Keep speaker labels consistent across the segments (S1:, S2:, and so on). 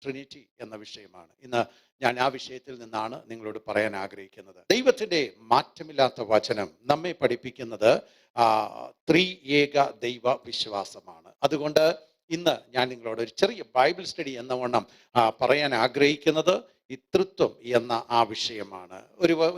S1: Trinity എന്ന വിഷയമാണ്. ഇന്ന് ഞാൻ ആ വിഷയത്തിൽ നിന്നാണ് നിങ്ങളോട് പറയാൻ ആഗ്രഹിക്കുന്നത്. ദൈവത്തിൻ്റെ മാറ്റമില്ലാത്ത വചനം നമ്മെ പഠിപ്പിക്കുന്നത് ത്രിയേക ദൈവ വിശ്വാസമാണ്. അതുകൊണ്ട് ഇന്ന് ഞാൻ നിങ്ങളോട് ഒരു ചെറിയ ബൈബിൾ സ്റ്റഡി എന്ന വണ്ണം പറയാൻ ആഗ്രഹിക്കുന്നത് ഈ തൃത്വം എന്ന ആ വിഷയമാണ്.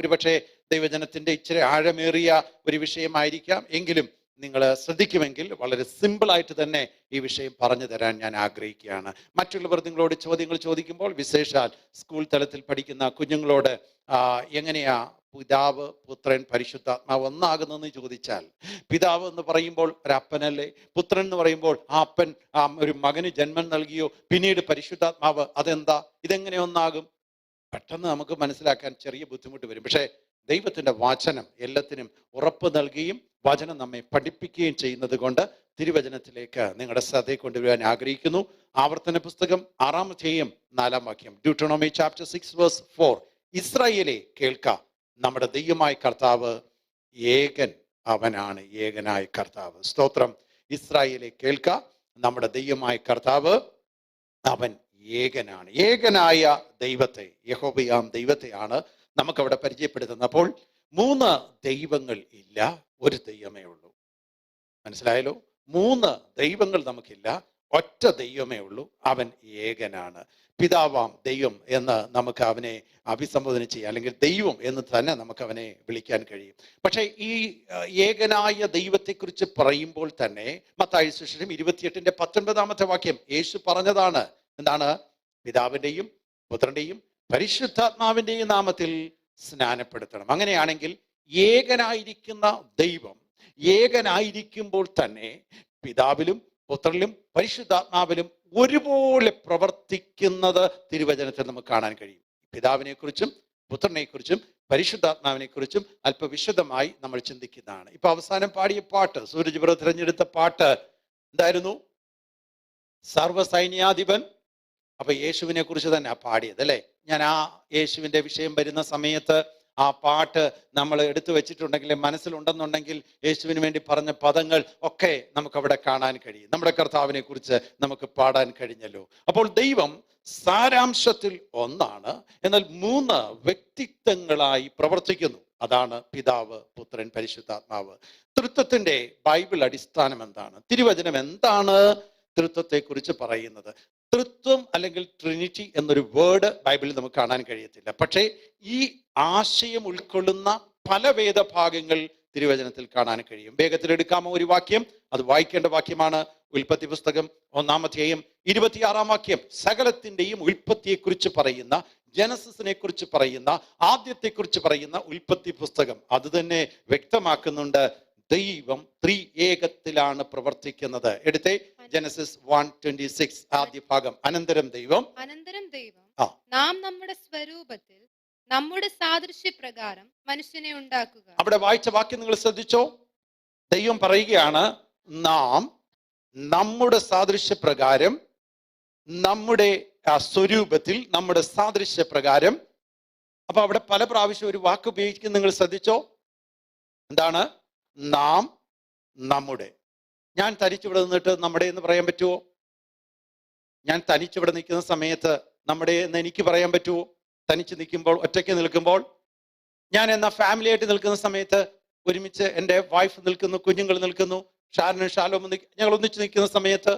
S1: ഒരുപക്ഷെ ദൈവജനത്തിൻ്റെ ഇച്ചിരി ആഴമേറിയ ഒരു വിഷയമായിരിക്കാം, എങ്കിലും നിങ്ങൾ ശ്രദ്ധിക്കുമെങ്കിൽ വളരെ സിമ്പിളായിട്ട് തന്നെ ഈ വിഷയം പറഞ്ഞു തരാൻ ഞാൻ ആഗ്രഹിക്കുകയാണ്. മറ്റുള്ളവർ നിങ്ങളോട് ചോദ്യങ്ങൾ ചോദിക്കുമ്പോൾ, വിശേഷാൽ സ്കൂൾ തലത്തിൽ പഠിക്കുന്ന കുഞ്ഞുങ്ങളോട് എങ്ങനെയാ പിതാവ് പുത്രൻ പരിശുദ്ധാത്മാവ് ഒന്നാകുന്നെന്ന് ചോദിച്ചാൽ, പിതാവ് എന്ന് പറയുമ്പോൾ ഒരപ്പനല്ലേ, പുത്രൻ എന്ന് പറയുമ്പോൾ ആ അപ്പൻ ഒരു മകന് ജന്മം നൽകിയോ, പിന്നീട് പരിശുദ്ധാത്മാവ് അതെന്താ, ഇതെങ്ങനെ ഒന്നാകും? പെട്ടെന്ന് നമുക്ക് മനസ്സിലാക്കാൻ ചെറിയ ബുദ്ധിമുട്ട് വരും. പക്ഷേ ദൈവത്തിൻ്റെ വചനം എല്ലാത്തിനും ഉറപ്പ് നൽകുകയും വചനം നമ്മെ പഠിപ്പിക്കുകയും ചെയ്യുന്നത് കൊണ്ട് തിരുവചനത്തിലേക്ക് നിങ്ങളുടെ ശ്രദ്ധയെ കൊണ്ടുവരാൻ ആഗ്രഹിക്കുന്നു. ആവർത്തന പുസ്തകം 6-ാം അധ്യായം 4-ാം വാക്യം, ഡ്യൂട്ടോണോമി ചാപ്റ്റർ 6:4, ഇസ്രായേലേ കേൾക്ക, നമ്മുടെ ദൈവമായ കർത്താവ് ഏകൻ, അവനാണ് ഏകനായ കർത്താവ്. സ്തോത്രം. ഇസ്രായേലേ കേൾക്ക, നമ്മുടെ ദൈവമായ കർത്താവ് അവൻ ഏകനാണ്. ഏകനായ ദൈവത്തെ, യഹോവയാം ദൈവത്തെയാണ് നമുക്കവിടെ പരിചയപ്പെടുത്തുന്നത്. അപ്പോൾ 3 ദൈവങ്ങൾ ഇല്ല, ഒരു ദൈവമേ ഉള്ളൂ. മനസ്സിലായല്ലോ? 3 ദൈവങ്ങൾ നമുക്കില്ല, ഒറ്റ ദൈവമേ ഉള്ളൂ, അവൻ ഏകനാണ്. പിതാവാം ദൈവം എന്ന് നമുക്ക് അവനെ അഭിസംബോധന ചെയ്യാം, അല്ലെങ്കിൽ ദൈവം എന്ന് തന്നെ നമുക്ക് അവനെ വിളിക്കാൻ കഴിയും. പക്ഷേ ഈ ഏകനായ ദൈവത്തെക്കുറിച്ച് പറയുമ്പോൾ തന്നെ മത്തായി സുവിശേഷം 28-19 വാക്യം യേശു പറഞ്ഞതാണ്. എന്താണ്? പിതാവിൻ്റെയും പുത്രൻ്റെയും പരിശുദ്ധാത്മാവിൻ്റെയും നാമത്തിൽ സ്നാനപ്പെടുത്തണം. അങ്ങനെയാണെങ്കിൽ ഏകനായിരിക്കുന്ന ദൈവം ഏകനായിരിക്കുമ്പോൾ തന്നെ പിതാവിലും പുത്രനിലും പരിശുദ്ധാത്മാവിലും ഒരുപോലെ പ്രവർത്തിക്കുന്നത് തിരുവചനത്തിൽ നമുക്ക് കാണാൻ കഴിയും. പിതാവിനെ കുറിച്ചും പുത്രനെ കുറിച്ചും പരിശുദ്ധാത്മാവിനെ കുറിച്ചും അല്പവിശദമായി നമ്മൾ ചിന്തിക്കുന്നതാണ്. ഇപ്പൊ അവസാനം പാടിയ പാട്ട്, സൂരജ് ബ്രദർ തിരഞ്ഞെടുത്ത പാട്ട് എന്തായിരുന്നു? സർവ്വസൈന്യാധിപൻ. അപ്പൊ യേശുവിനെ കുറിച്ച് തന്നെ പാടിയത് അല്ലേ? ഞാൻ ആ യേശുവിന്റെ വിഷയം വരുന്ന സമയത്ത് ആ പാട്ട് നമ്മൾ എടുത്തു വെച്ചിട്ടുണ്ടെങ്കിൽ, മനസ്സിലുണ്ടെന്നുണ്ടെങ്കിൽ, യേശുവിന് വേണ്ടി പറഞ്ഞ പദങ്ങൾ ഒക്കെ നമുക്കവിടെ കാണാൻ കഴിയും. നമ്മുടെ കർത്താവിനെ കുറിച്ച് നമുക്ക് പാടാൻ കഴിഞ്ഞല്ലോ. അപ്പോൾ ദൈവം സാരാംശത്തിൽ ഒന്നാണ്, എന്നാൽ 3 വ്യക്തിത്വങ്ങളായി പ്രവർത്തിക്കുന്നു. അതാണ് പിതാവ്, പുത്രൻ, പരിശുദ്ധാത്മാവ്. തൃത്വത്തിന്റെ ബൈബിൾ അടിസ്ഥാനം എന്താണ്? തിരുവചനം എന്താണ് തൃത്വത്തെ കുറിച്ച് പറയുന്നത്? തൃത്വം അല്ലെങ്കിൽ ട്രിനിറ്റി എന്നൊരു വേർഡ് ബൈബിളിൽ നമുക്ക് കാണാൻ കഴിയത്തില്ല. പക്ഷേ ഈ ആശയം ഉൾക്കൊള്ളുന്ന പല വേദഭാഗങ്ങൾ തിരുവചനത്തിൽ കാണാൻ കഴിയും. വേഗത്തിൽ എടുക്കാമോ ഒരു വാക്യം? അത് വായിക്കേണ്ട വാക്യമാണ്. ഉൽപ്പത്തി പുസ്തകം 1-ാം അധ്യായം 26-ാം വാക്യം. സകലത്തിൻ്റെയും ഉൽപ്പത്തിയെക്കുറിച്ച് പറയുന്ന, ജനസിസിനെ കുറിച്ച് പറയുന്ന, ആദ്യത്തെക്കുറിച്ച് പറയുന്ന ഉൽപ്പത്തി പുസ്തകം അത് തന്നെ വ്യക്തമാക്കുന്നുണ്ട്. ദൈവം ത്രിയേകത്തിലാണ് പ്രവർത്തിക്കുന്നത്. എടുത്തേ, ജനസിസ് 1:26 ആദ്യ ഭാഗം. അനന്തരം ദൈവം
S2: നാം നമ്മുടെ സ്വരൂപത്തിൽ നമ്മുടെ സാദൃശ്യപ്രകാരം മനുഷ്യനെ ഉണ്ടാക്കുക.
S1: അവിടെ വായിച്ച വാക്യം നിങ്ങൾ ശ്രദ്ധിച്ചോ? ദൈവം പറയുകയാണ്, നാം നമ്മുടെ സാദൃശ്യപ്രകാരം, നമ്മുടെ സ്വരൂപത്തിൽ, നമ്മുടെ സാദൃശ്യപ്രകാരം. അപ്പൊ അവിടെ പല പ്രാവശ്യം ഒരു വാക്ക് ഉപയോഗിക്കുന്നത് നിങ്ങൾ ശ്രദ്ധിച്ചോ? എന്താണ്? നാം, നമ്മുടെ. ഞാൻ തനിച്ചിവിടെ നിന്നിട്ട് നമ്മുടെ എന്ന് പറയാൻ പറ്റുമോ? ഞാൻ തനിച്ചിവിടെ നിൽക്കുന്ന സമയത്ത് നമ്മുടെ എന്ന് എനിക്ക് പറയാൻ പറ്റുമോ? തനിച്ച് നിൽക്കുമ്പോൾ, ഒറ്റയ്ക്ക് നിൽക്കുമ്പോൾ. ഞാൻ എന്നാ ഫാമിലി ആയിട്ട് നിൽക്കുന്ന സമയത്ത് ഒരുമിച്ച് എൻ്റെ വൈഫ് നിൽക്കുന്നു, കുഞ്ഞുങ്ങൾ നിൽക്കുന്നു, ഷാരനും ഷാലോമും ഞങ്ങൾ ഒന്നിച്ച് നിൽക്കുന്ന സമയത്ത്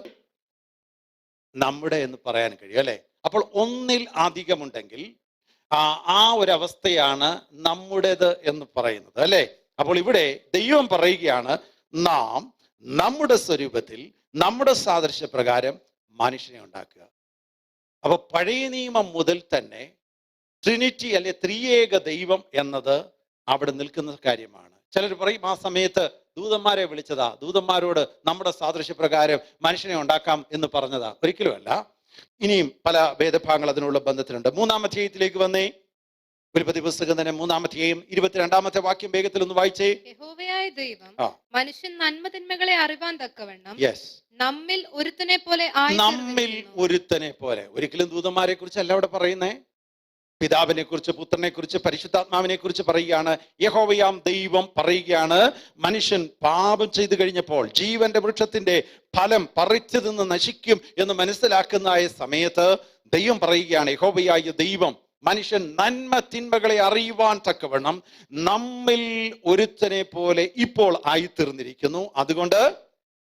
S1: നമ്മുടെ എന്ന് പറയാൻ കഴിയും അല്ലേ? അപ്പോൾ ഒന്നിൽ അധികമുണ്ടെങ്കിൽ ആ ഒരവസ്ഥയാണ് നമ്മുടേത് എന്ന് പറയുന്നത് അല്ലേ? അപ്പോൾ ഇവിടെ ദൈവം പറയുകയാണ്, നാം നമ്മുടെ സ്വരൂപത്തിൽ നമ്മുടെ സാദൃശ്യപ്രകാരം മനുഷ്യനെ ഉണ്ടാക്കുക. അപ്പൊ പഴയ നിയമം മുതൽ തന്നെ ട്രിനിറ്റി അല്ലെ ത്രിയേക ദൈവം എന്നത് അവിടെ നിൽക്കുന്ന കാര്യമാണ്. ചിലർ പറയും ആ സമയത്ത് ദൂതന്മാരെ വിളിച്ചതാ, ദൂതന്മാരോട് നമ്മുടെ സാദൃശ്യപ്രകാരം മനുഷ്യനെ ഉണ്ടാക്കാം എന്ന് പറഞ്ഞതാ. ഒരിക്കലുമല്ല. ഇനിയും പല വേദഭാഗങ്ങൾ അതിനുള്ള ബന്ധത്തിലുണ്ട്. 3-ാം അധ്യായത്തിലേക്ക് വന്നേ. ഉൽപ്പത്തി പുസ്തകം തന്നെ 3-ാം അധ്യായം 22-ാമത്തെ വാക്യം വേഗത്തിൽ ഒന്ന് വായിച്ചേ.
S2: യഹോവയായ ദൈവം മനുഷ്യൻ നന്മതിന്മകളെ അറിവാൻ തക്കവണ്ണം നമ്മിൽ ഒരുത്തനെ പോലെ. ഒരിക്കലും ദൂതന്മാരെ കുറിച്ചല്ല അവിടെ പറയുന്നേ. പിതാവിനെ കുറിച്ച്, പുത്രനെ കുറിച്ച്, പരിശുദ്ധാത്മാവിനെ കുറിച്ച് പറയുകയാണ്. യഹോവയാം ദൈവം പറയുകയാണ്, മനുഷ്യൻ പാപം ചെയ്തു കഴിഞ്ഞപ്പോൾ ജീവന്റെ വൃക്ഷത്തിന്റെ ഫലം പറിച്ചു നിന്ന് നശിക്കും എന്ന് മനസ്സിലാക്കുന്ന സമയത്ത് ദൈവം പറയുകയാണ്, യഹോവയായ ദൈവം മനുഷ്യൻ നന്മ തിന്മകളെ അറിയുവാൻ തക്കവണ്ണം നമ്മിൽ ഒരുത്തനെ പോലെ ഇപ്പോൾ ആയിത്തീർന്നിരിക്കുന്നു. അതുകൊണ്ട്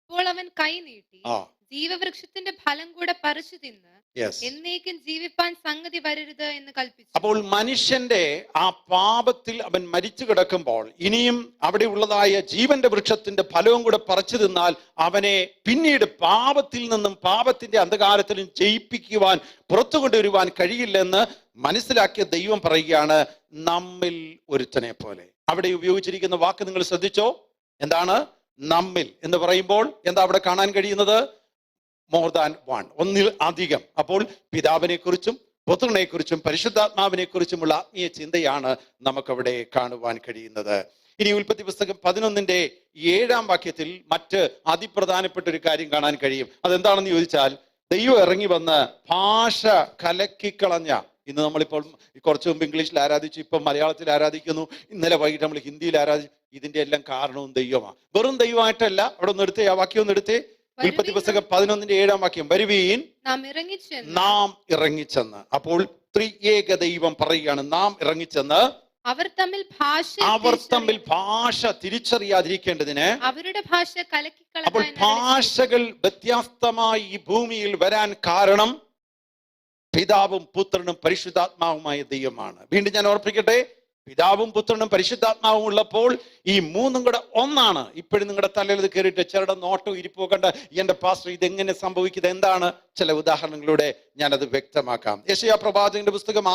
S3: ഇപ്പോൾ അവൻ കൈ നീട്ടി
S2: ആ
S3: ജീവവൃക്ഷത്തിന്റെ ഫലം കൂടെ പറിച്ചു തിന്ന്
S2: യെസ്
S3: എന്നേക്കും ജീവിപ്പാൻ സംഗതി വരരുത് എന്ന് കൽപ്പിച്ചു.
S2: അപ്പോൾ മനുഷ്യന്റെ ആ പാപത്തിൽ അവൻ മരിച്ചു കിടക്കുമ്പോൾ ഇനിയും അവിടെ ഉള്ളതായ ജീവന്റെ വൃക്ഷത്തിന്റെ ഫലവും കൂടെ പറിച്ചു തിന്നാൽ അവനെ പിന്നീട് പാപത്തിൽ നിന്നും പാപത്തിന്റെ അന്ധകാരത്തിലും ജയിപ്പിക്കുവാൻ പുറത്തു കൊണ്ടുവരുവാൻ കഴിയില്ലെന്ന് മനസ്സിലാക്കിയ ദൈവം പറയുകയാണ്, നമ്മിൽ ഒരുത്തനെ പോലെ. അവിടെ ഉപയോഗിച്ചിരിക്കുന്ന വാക്ക് നിങ്ങൾ ശ്രദ്ധിച്ചോ? എന്താണ് നമ്മിൽ എന്ന് പറയുമ്പോൾ? എന്താ അവിടെ കാണാൻ കഴിയുന്നത്? മോർ ദാൻ വൺ, ഒന്നിൽ അധികം. അപ്പോൾ പിതാവിനെ കുറിച്ചും പുത്രനെ കുറിച്ചും പരിശുദ്ധാത്മാവിനെ കുറിച്ചുമുള്ള ആത്മീയ ചിന്തയാണ് നമുക്കവിടെ കാണുവാൻ കഴിയുന്നത്. ഇനി ഉൽപ്പത്തി പുസ്തകം 11:7 വാക്യത്തിൽ മറ്റ് അതിപ്രധാനപ്പെട്ട ഒരു കാര്യം കാണാൻ കഴിയും. അതെന്താണെന്ന് ചോദിച്ചാൽ, ദൈവം ഇറങ്ങി വന്ന് ഭാഷ കലക്കിക്കളഞ്ഞ, ഇന്ന് നമ്മളിപ്പോൾ കുറച്ചു മുമ്പ് ഇംഗ്ലീഷിൽ ആരാധിച്ചു, ഇപ്പം മലയാളത്തിൽ ആരാധിക്കുന്നു, ഇന്നലെ വൈകിട്ട് നമ്മൾ ഹിന്ദിയിൽ ആരാധിച്ചു. ഇതിന്റെ എല്ലാം കാരണവും ദൈവമാണ്. വെറും ദൈവമായിട്ടല്ല. അവിടെ ഒന്ന് എടുത്തേ, ആ വാക്യം ഒന്ന് എടുത്തേ. ഉൽപ്പത്തി പുസ്തകം 11:7 വാക്യം, വരുവീൻ നാം ഇറങ്ങിച്ചെന്ന്. അപ്പോൾ ത്രിയേക ദൈവം പറയുകയാണ്, നാം ഇറങ്ങിച്ചെന്ന്
S3: അവർ തമ്മിൽ ഭാഷ
S2: തിരിച്ചറിയാതിരിക്കേണ്ടതിന്
S3: അവരുടെ ഭാഷ
S2: അപ്പോൾ ഭാഷകൾ വ്യത്യസ്തമായി ഈ ഭൂമിയിൽ വരാൻ കാരണം പിതാവും പുത്രനും പരിശുദ്ധാത്മാവുമായ ദൈവമാണ്. വീണ്ടും ഞാൻ ഓർപ്പിക്കട്ടെ, പിതാവും പുത്രനും പരിശുദ്ധാത്മാവും ഉള്ളപ്പോൾ ഈ മൂന്നും കൂടെ ഒന്നാണ്. ഇപ്പോഴും നിങ്ങളുടെ തലയിൽ ഇത് കയറിയിട്ട് ചിലരുടെ നോട്ടോ ഇരിപ്പോ കണ്ട, എന്റെ പാസ്റ്റർ ഇതെങ്ങനെ സംഭവിക്കുന്നത്, എന്താണ്? ചില ഉദാഹരണങ്ങളിലൂടെ ഞാനത് വ്യക്തമാക്കാം. യെശയ്യാ പ്രവാചകന്റെ പുസ്തകം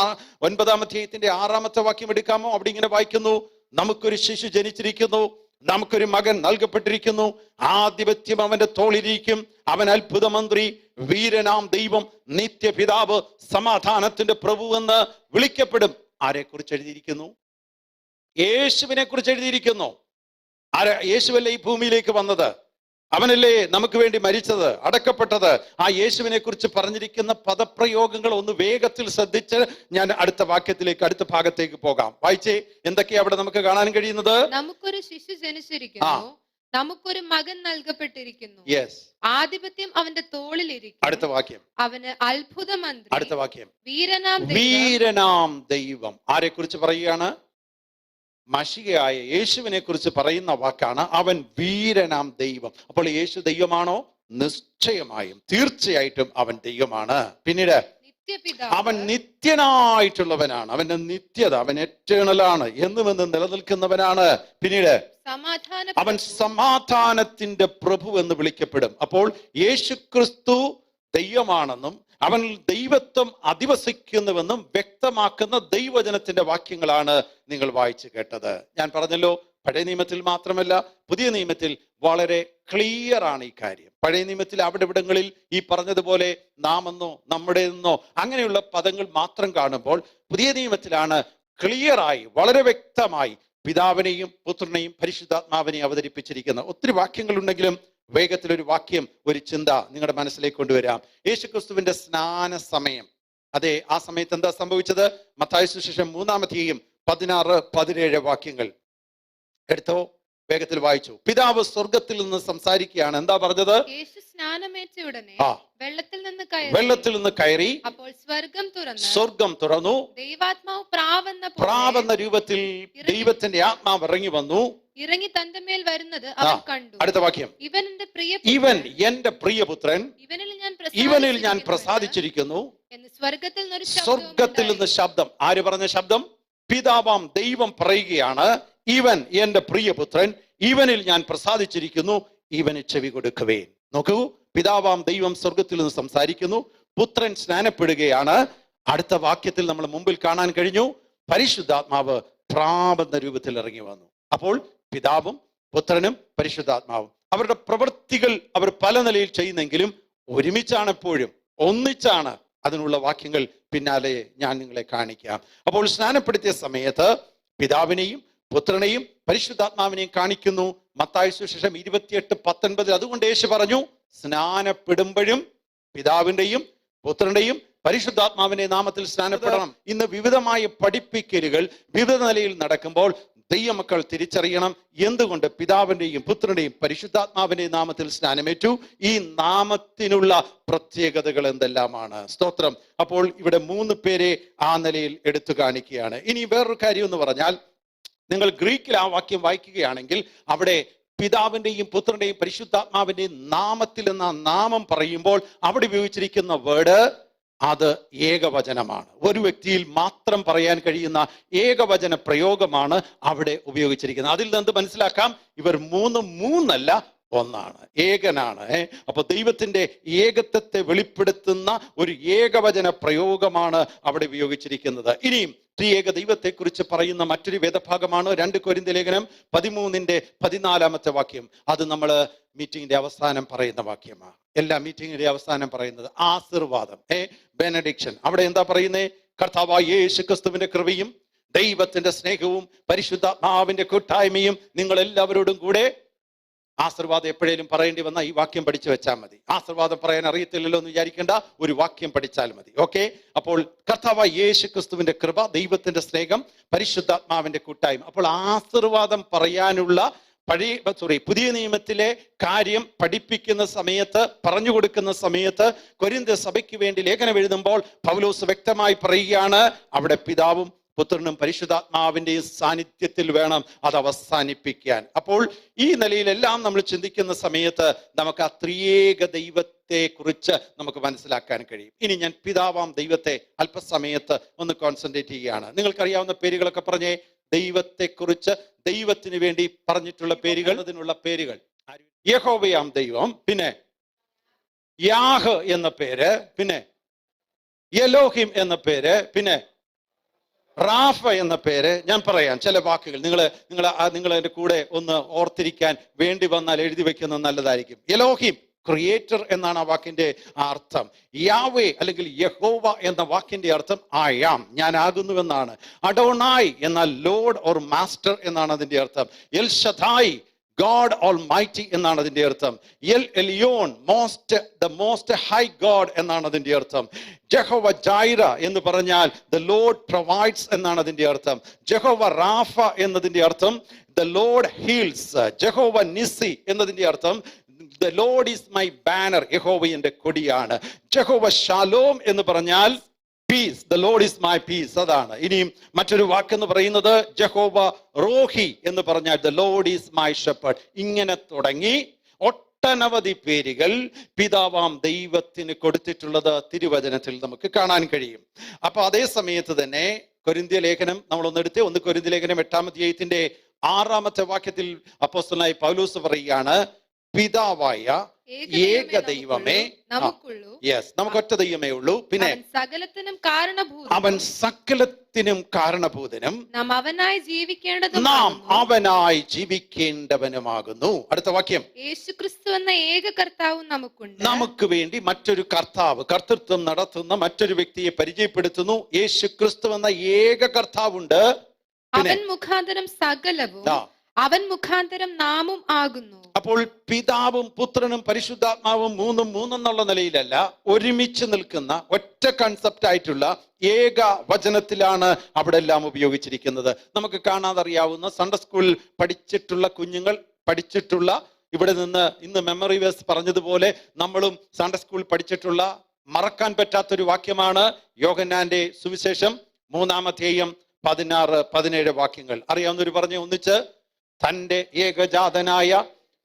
S2: 9-ാം അധ്യായത്തിന്റെ 6-ാമത്തെ വാക്യം എടുക്കാമോ? അവിടെ ഇങ്ങനെ വായിക്കുന്നു, നമുക്കൊരു ശിശു ജനിച്ചിരിക്കുന്നു, നമുക്കൊരു മകൻ നൽകപ്പെട്ടിരിക്കുന്നു, ആധിപത്യം അവന്റെ തോളിരിക്കും, അവൻ അത്ഭുത മന്ത്രി, വീരനാം ദൈവം, നിത്യപിതാവ്, സമാധാനത്തിന്റെ പ്രഭു എന്ന് വിളിക്കപ്പെടും. ആരെ കുറിച്ച് എഴുതിയിരിക്കുന്നു? യേശുവിനെ കുറിച്ച് എഴുതിയിരിക്കുന്നു. യേശുവല്ലേ ഈ ഭൂമിയിലേക്ക് വന്നത്? അവനല്ലേ നമുക്ക് വേണ്ടി മരിച്ചത്, അടക്കപ്പെട്ടത്? ആ യേശുവിനെ കുറിച്ച് പറഞ്ഞിരിക്കുന്ന പദപ്രയോഗങ്ങൾ ഒന്ന് വേഗത്തിൽ ശ്രദ്ധിച്ച് ഞാൻ അടുത്ത വാക്യത്തിലേക്ക്, അടുത്ത ഭാഗത്തേക്ക് പോകാം. വായിച്ചേ, എന്തൊക്കെയാ അവിടെ നമുക്ക് കാണാൻ കഴിയുന്നത്?
S3: നമുക്കൊരു ശിശു ജനിച്ചിരിക്കുന്നു, നമുക്കൊരു മകൻ നൽകപ്പെട്ടിരിക്കുന്നു, ആധിപത്യം അവന്റെ തോളിലിരിക്കും.
S2: അടുത്ത വാക്യം,
S3: അവന് അത്ഭുത മന്ത്രി.
S2: അടുത്ത വാക്യം,
S3: വീരനാം
S2: ദൈവം. ആരെ കുറിച്ച് പറയുകയാണ്? മശിഹയായ യേശുവിനെ കുറിച്ച് പറയുന്ന വാക്കാണ്, അവൻ വീരനാം ദൈവം. അപ്പോൾ യേശു ദൈവമാണോ? നിശ്ചയമായും തീർച്ചയായിട്ടും അവൻ ദൈവമാണ്. പിന്നീട് അവൻ നിത്യനായിട്ടുള്ളവനാണ്, അവന്റെ നിത്യത, അവൻ എറ്റേണലാണ്, എന്നുമെന്ന് നിലനിൽക്കുന്നവനാണ്. പിന്നീട് അവൻ സമാധാനത്തിന്റെ പ്രഭു എന്ന് വിളിക്കപ്പെടും. അപ്പോൾ യേശു ക്രിസ്തു ദൈവമാണെന്നും അവൻ ദൈവത്വം അധിവസിക്കുന്നുവെന്നും വ്യക്തമാക്കുന്ന ദൈവജനത്തിന്റെ വാക്യങ്ങളാണ് നിങ്ങൾ വായിച്ചു കേട്ടത്. ഞാൻ പറഞ്ഞല്ലോ, പഴയ നിയമത്തിൽ മാത്രമല്ല പുതിയ നിയമത്തിൽ വളരെ ക്ലിയർ ആണ് ഈ കാര്യം. പഴയ നിയമത്തിൽ അവിടെ ഇവിടങ്ങളിൽ ഈ പറഞ്ഞതുപോലെ നാമെന്നോ നമ്മുടേതെന്നോ അങ്ങനെയുള്ള പദങ്ങൾ മാത്രം കാണുമ്പോൾ, പുതിയ നിയമത്തിലാണ് ക്ലിയറായി വളരെ വ്യക്തമായി പിതാവിനെയും പുത്രനെയും പരിശുദ്ധാത്മാവിനെയും അവതരിപ്പിച്ചിരിക്കുന്നത്. ഒത്തിരി വാക്യങ്ങളുണ്ടെങ്കിലും വേഗത്തിലൊരു വാക്യം, ഒരു ചിന്ത നിങ്ങളുടെ മനസ്സിലേക്ക് കൊണ്ടുവരാം. യേശുക്രിസ്തുവിന്റെ സ്നാന സമയം, അതെ, ആ സമയത്ത് എന്താ സംഭവിച്ചത്? മത്തായി സുവിശേഷം 3-ാം അധ്യായം 16-17 വാക്യങ്ങൾ എടുത്തോ, വേഗത്തിൽ വായിച്ചു. പിതാവ് സ്വർഗത്തിൽ നിന്ന് സംസാരിക്കുകയാണ്. എന്താ പറഞ്ഞത്?
S3: യേശു സ്നാനമേറ്റ ഉടനെ
S2: വെള്ളത്തിൽ നിന്ന് കയറി,
S3: അപ്പോൾ
S2: സ്വർഗം തുറന്നു,
S3: ദൈവാത്മാവ്
S2: പ്രാവെന്ന രൂപത്തിൽ ദൈവത്തിന്റെ ആത്മാവ് ഇറങ്ങി വന്നു,
S3: ഇറങ്ങി തന്റെ മേൽ വരുന്നത് അവൻ കണ്ടു.
S2: അടുത്ത വാക്യം, ഇവൻ എന്റെ പ്രിയപുത്രൻ, ഇവനിൽ ഞാൻ പ്രസാദിച്ചിരിക്കുന്നു
S3: എന്ന്
S2: സ്വർഗത്തിൽ നിന്ന് ശബ്ദം. ആര് പറഞ്ഞ ശബ്ദം? പിതാവാം ദൈവം പറയുകയാണ്, ഇവൻ എന്റെ പ്രിയപുത്രൻ, ഇവനിൽ ഞാൻ പ്രസാദിച്ചിരിക്കുന്നു, ഇവന് ചെവി കൊടുക്കുവേൻ. നോക്കൂ, പിതാവാം ദൈവം സ്വർഗത്തിൽ നിന്ന് സംസാരിക്കുന്നു, പുത്രൻ സ്നാനപ്പെടുകയാണ്. അടുത്ത വാക്യത്തിൽ നമ്മൾ മുമ്പിൽ കാണാൻ കഴിഞ്ഞു, പരിശുദ്ധാത്മാവ് പ്രാവെന്ന രൂപത്തിൽ ഇറങ്ങി വന്നു. അപ്പോൾ പിതാവും പുത്രനും പരിശുദ്ധാത്മാവും അവരുടെ പ്രവൃത്തികൾ അവർ പല നിലയിൽ ചെയ്യുന്നെങ്കിലും ഒരുമിച്ചാണ്, എപ്പോഴും ഒന്നിച്ചാണ്. അതിനുള്ള വാക്യങ്ങൾ പിന്നാലെ ഞാൻ നിങ്ങളെ കാണിക്കാം. അപ്പോൾ സ്നാനപ്പെടുത്തിയ സമയത്ത് പിതാവിനെയും പുത്രനെയും പരിശുദ്ധാത്മാവിനെയും കാണിക്കുന്നു. മത്തായി സുവിശേഷം 28:19. അതുകൊണ്ട് യേശു പറഞ്ഞു, സ്നാനപ്പെടുമ്പോഴും പിതാവിന്റെയും പുത്രന്റെയും പരിശുദ്ധാത്മാവിന്റെ നാമത്തിൽ സ്നാനപ്പെടണം. ഇന്ന് വിവിധമായ പഠിപ്പിക്കലുകൾ വിവിധ നിലയിൽ നടക്കുമ്പോൾ ദൈവമക്കൾ തിരിച്ചറിയണം എന്തുകൊണ്ട് പിതാവിന്റെയും പുത്രന്റെയും പരിശുദ്ധാത്മാവിന്റെയും നാമത്തിൽ സ്നാനമേറ്റു. ഈ നാമത്തിനുള്ള പ്രത്യേകതകൾ എന്തെല്ലാമാണ്? സ്തോത്രം. അപ്പോൾ ഇവിടെ 3 പേരെ ആ നിലയിൽ എടുത്തു കാണിക്കുകയാണ്. ഇനി വേറൊരു കാര്യം എന്ന് പറഞ്ഞാൽ, നിങ്ങൾ ഗ്രീക്കിൽ ആ വാക്യം വായിക്കുകയാണെങ്കിൽ അവിടെ പിതാവിന്റെയും പുത്രന്റെയും പരിശുദ്ധാത്മാവിന്റെയും നാമത്തിൽ എന്ന നാമം പറയുമ്പോൾ അവിടെ ഉപയോഗിച്ചിരിക്കുന്ന വേർഡ് അത് ഏകവചനമാണ്. ഒരു വ്യക്തിയിൽ മാത്രം പറയാൻ കഴിയുന്ന ഏകവചന പ്രയോഗമാണ് അവിടെ ഉപയോഗിച്ചിരിക്കുന്നത്. അതിൽ നിന്ന് മനസ്സിലാക്കാം, ഇവർ മൂന്നല്ല, ഒന്നാണ്, ഏകനാണ്. അപ്പൊ ദൈവത്തിന്റെ ഏകത്വത്തെ വെളിപ്പെടുത്തുന്ന ഒരു ഏകവചന പ്രയോഗമാണ് അവിടെ ഉപയോഗിച്ചിരിക്കുന്നത്. ഇനിയും ത്രിയേക ദൈവത്തെ കുറിച്ച് പറയുന്ന മറ്റൊരു വേദഭാഗമാണ് 2 കൊരിന്ത്യർ ലേഖനം 13:14 വാക്യം. അത് നമ്മൾ മീറ്റിംഗിന്റെ അവസാനം പറയുന്ന വാക്യമാണ്. എല്ലാ മീറ്റിംഗിന്റെ അവസാനം പറയുന്നത് ആശീർവാദം, ബെനഡിക്ഷൻ. അവിടെ എന്താ പറയുന്നേ? കർത്താവായ യേശു ക്രിസ്തുവിന്റെ കൃപയും ദൈവത്തിന്റെ സ്നേഹവും പരിശുദ്ധാത്മാവിന്റെ കൂട്ടായ്മയും നിങ്ങൾ എല്ലാവരോടും കൂടെ. ആശീർവാദം എപ്പോഴേലും പറയേണ്ടി വന്നാൽ ഈ വാക്യം പഠിച്ചു വെച്ചാൽ മതി. ആശീർവാദം പറയാൻ അറിയത്തില്ലല്ലോ എന്ന് വിചാരിക്കേണ്ട, ഒരു വാക്യം പഠിച്ചാൽ മതി. ഓക്കെ. അപ്പോൾ കർത്താവായ യേശു ക്രിസ്തുവിന്റെ കൃപ, ദൈവത്തിന്റെ സ്നേഹം, പരിശുദ്ധാത്മാവിന്റെ കൂട്ടായ്മ. അപ്പോൾ ആശീർവാദം പറയാനുള്ള പുതിയ നിയമത്തിലെ കാര്യം പഠിപ്പിക്കുന്ന സമയത്ത്, പറഞ്ഞു കൊടുക്കുന്ന സമയത്ത് കൊരിന്ത്യർ സഭയ്ക്ക് വേണ്ടി ലേഖനം എഴുതുമ്പോൾ പൗലോസ് വ്യക്തമായി പറയുകയാണ്, അവിടെ പിതാവും പുത്രനും പരിശുദ്ധാത്മാവിന്റെയും സാന്നിധ്യത്തിൽ വേണം അത് അവസാനിപ്പിക്കാൻ. അപ്പോൾ ഈ നിലയിലെല്ലാം നമ്മൾ ചിന്തിക്കുന്ന സമയത്ത് നമുക്ക് ആ ത്രിയേക ദൈവത്തെ കുറിച്ച് നമുക്ക് മനസ്സിലാക്കാൻ കഴിയും. ഇനി ഞാൻ പിതാവാം ദൈവത്തെ അല്പസമയത്ത് ഒന്ന് കോൺസെൻട്രേറ്റ് ചെയ്യുകയാണ്. നിങ്ങൾക്കറിയാവുന്ന പേരുകളൊക്കെ പറഞ്ഞേ. ദൈവത്തെ കുറിച്ച്, ദൈവത്തിന് വേണ്ടി പറഞ്ഞിട്ടുള്ള പേരുകൾ, അതിനുള്ള പേരുകൾ: യഹോവയാം ദൈവം, പിന്നെ യാഹ് എന്ന പേര്, പിന്നെ എലോഹിം എന്ന പേര്, പിന്നെ റാഫ എന്ന പേര്. ഞാൻ പറയാം ചില വാക്കുകൾ, നിങ്ങൾ എൻ്റെ കൂടെ ഒന്ന് ഓർത്തിരിക്കാൻ വേണ്ടി വന്നാൽ എഴുതി വെക്കുന്നത് നല്ലതായിരിക്കും. എലോഹിം, ക്രിയേറ്റർ എന്നാണ് ആ വാക്കിന്റെ അർത്ഥം. യാവേ അല്ലെങ്കിൽ യഹോവ എന്ന വാക്കിന്റെ അർത്ഥം ഐ ആം, ഞാൻ ആകുന്നുവെന്നാണ്. അഡോണായ് എന്നാൽ ലോർഡ് ഓർ മാസ്റ്റർ എന്നാണ് അതിന്റെ അർത്ഥം. എൽ ഷദായ്, ഗോഡ് ഓൾമൈറ്റി എന്നാണ് അതിന്റെ അർത്ഥം. L Elyon, the most high God എന്നാണ് അതിന്റെ അർത്ഥം. ജഹോവ ജൈറ എന്ന് പറഞ്ഞാൽ ദ ലോർഡ് പ്രൊവൈഡ്സ് എന്നാണ് അതിന്റെ അർത്ഥം. ജഹോവ റാഫ എന്നതിന്റെ അർത്ഥം the Lord heals. Jehovah Nissi എന്നതിന്റെ അർത്ഥം the Lord is my banner, യഹോവ എന്റെ കൊടിയാണ്. ജഹോവ ഷാലോം എന്ന് പറഞ്ഞാൽ peace, the Lord is my peace, അതാണ്. ഇനിയും മറ്റൊരു വാക്കെന്ന് പറയുന്നത് ജഹോവ റോഹി എന്ന് പറഞ്ഞാൽ the Lord is my shepherd. ഇങ്ങനെ തുടങ്ങി ഒട്ടനവധി പേരുകൾ പിതാവാം ദൈവത്തിന് കൊടുത്തിട്ടുള്ളത് തിരുവചനത്തിൽ നമുക്ക് കാണാൻ കഴിയും. അപ്പൊ അതേ സമയത്ത് തന്നെ കൊരിന്ത്യ ലേഖനം നമ്മളൊന്നെടുത്ത് 1 കൊരിന്ത്യ ലേഖനം 8-ാം അധ്യായത്തിന്റെ 6-ാമത്തെ വാക്യത്തിൽ അപ്പോസ്തലനായ പൗലോസ് പറയുകയാണ്, പിതാവായ ഏക ദൈവമേ നമുക്കുള്ളൂ. യെസ്, നമുക്ക് ഒറ്റ ദൈവമേ ഉള്ളൂ. പിന്നെ
S3: സകലത്തിനും കാരണഭൂതനും,
S2: അവൻ സകലത്തിനും കാരണഭൂതനും,
S3: നാം
S2: അവനായി ജീവിക്കേണ്ടവനുമാകുന്നു. അടുത്ത വാക്യം,
S3: യേശുക്രിസ്തു എന്ന ഏക കർത്താവും നമുക്കുണ്ട്.
S2: നമുക്ക് വേണ്ടി മറ്റൊരു കർത്താവ്, കർത്തൃത്വം നടത്തുന്ന മറ്റൊരു വ്യക്തിയെ പരിചയപ്പെടുത്തുന്നു. യേശുക്രിസ്തു എന്ന ഏക കർത്താവുണ്ട്.
S3: അവൻ മുഖാന്തരം സകലവും, അവൻ മുഖാന്തരം നാമും ആകുന്നു.
S2: അപ്പോൾ പിതാവും പുത്രനും പരിശുദ്ധാത്മാവും മൂന്നെന്നുള്ള നിലയിലല്ല, ഒരുമിച്ച് നിൽക്കുന്ന ഒറ്റ കൺസെപ്റ്റ് ആയിട്ടുള്ള ഏക വചനത്തിലാണ് അവിടെ എല്ലാം ഉപയോഗിച്ചിരിക്കുന്നത്. നമുക്ക് കാണാതറിയാവുന്ന സൺഡേ സ്കൂളിൽ പഠിച്ചിട്ടുള്ള കുഞ്ഞുങ്ങൾ പഠിച്ചിട്ടുള്ള, ഇവിടെ നിന്ന് ഇന്ന് മെമ്മറി വേഴ്സ് പറഞ്ഞതുപോലെ നമ്മളും സൺഡേ സ്കൂളിൽ പഠിച്ചിട്ടുള്ള മറക്കാൻ പറ്റാത്തൊരു വാക്യമാണ് യോഹന്നാന്റെ സുവിശേഷം 3-ാം അധ്യായം 16-17 വാക്യങ്ങൾ. അറിയാവുന്നവർ പറഞ്ഞ് ഒന്നിച്ച്, തന്റെ ഏകജാതനായ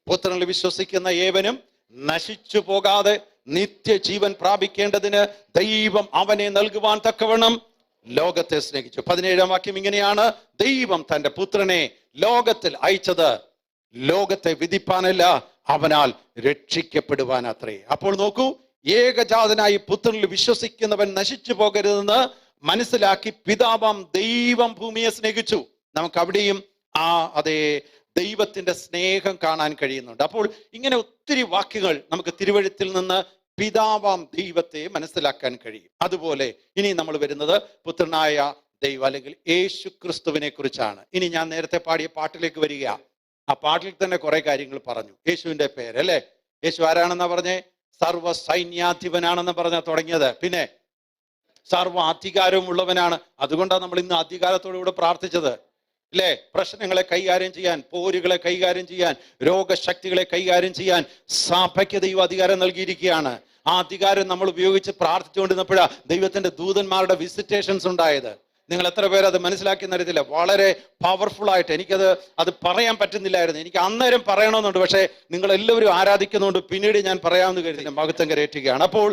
S2: പുത്രനിൽ വിശ്വസിക്കുന്ന ഏവനും നശിച്ചു പോകാതെ നിത്യജീവൻ പ്രാപിക്കേണ്ടതിന് ദൈവം അവനെ നൽകുവാൻ തക്കവണ്ണം ലോകത്തെ സ്നേഹിച്ചു. 17-ാം വാക്യം ഇങ്ങനെയാണ്, ദൈവം തന്റെ പുത്രനെ ലോകത്തിൽ അയച്ചത് ലോകത്തെ വിധിപ്പാനല്ല, അവനാൽ രക്ഷിക്കപ്പെടുവാൻ അത്രേ. അപ്പോൾ നോക്കൂ, ഏകജാതനായി പുത്രനിൽ വിശ്വസിക്കുന്നവൻ നശിച്ചു പോകരുതെന്ന് മനസ്സിലാക്കി പിതാവാം ദൈവം ഭൂമിയെ സ്നേഹിച്ചു. നമുക്ക് അവിടെയും അതേ ദൈവത്തിന്റെ സ്നേഹം കാണാൻ കഴിയുന്നുണ്ട്. അപ്പോൾ ഇങ്ങനെ ഒത്തിരി വാക്യങ്ങൾ നമുക്ക് തിരുവഴുത്തിൽ നിന്ന് പിതാവാം ദൈവത്തെ മനസ്സിലാക്കാൻ കഴിയും. അതുപോലെ ഇനി നമ്മൾ വരുന്നത് പുത്രനായ ദൈവം അല്ലെങ്കിൽ യേശു ക്രിസ്തുവിനെ കുറിച്ചാണ്. ഇനി ഞാൻ നേരത്തെ പാടിയ പാട്ടിലേക്ക് വരിക. ആ പാട്ടിൽ തന്നെ കുറെ കാര്യങ്ങൾ പറഞ്ഞു. യേശുവിന്റെ പേര് അല്ലെ, യേശു ആരാണെന്നാ പറഞ്ഞേ? സർവ്വ സൈന്യാധിപനാണെന്ന് പറഞ്ഞ തുടങ്ങിയത്. പിന്നെ സർവ്വ അധികാരവും ഉള്ളവനാണ്. അതുകൊണ്ടാണ് നമ്മൾ ഇന്ന് അധികാരത്തോടുകൂടെ പ്രാർത്ഥിച്ചത് അല്ലേ? പ്രശ്നങ്ങളെ കൈകാര്യം ചെയ്യാൻ, പോരുകളെ കൈകാര്യം ചെയ്യാൻ, രോഗശക്തികളെ കൈകാര്യം ചെയ്യാൻ സഭയ്ക്ക് ദൈവം അധികാരം നൽകിയിരിക്കുകയാണ്. ആ അധികാരം നമ്മൾ ഉപയോഗിച്ച് പ്രാർത്ഥിച്ചുകൊണ്ടിരുന്നപ്പോഴാണ് ദൈവത്തിന്റെ ദൂതന്മാരുടെ വിസിറ്റേഷൻസ് ഉണ്ടായത്. നിങ്ങൾ എത്ര പേര് അത് മനസ്സിലാക്കി എന്നറിയത്തില്ല. വളരെ പവർഫുൾ ആയിട്ട് അത് പറയാൻ പറ്റുന്നില്ലായിരുന്നു. എനിക്ക് അന്നേരം പറയണമെന്നുണ്ട്, പക്ഷേ നിങ്ങൾ എല്ലാവരും ആരാധിക്കുന്നുണ്ട്, പിന്നീട് ഞാൻ പറയാമെന്ന് കരുതി മഹത്വം കരയേറ്റുകയാണ്. അപ്പോൾ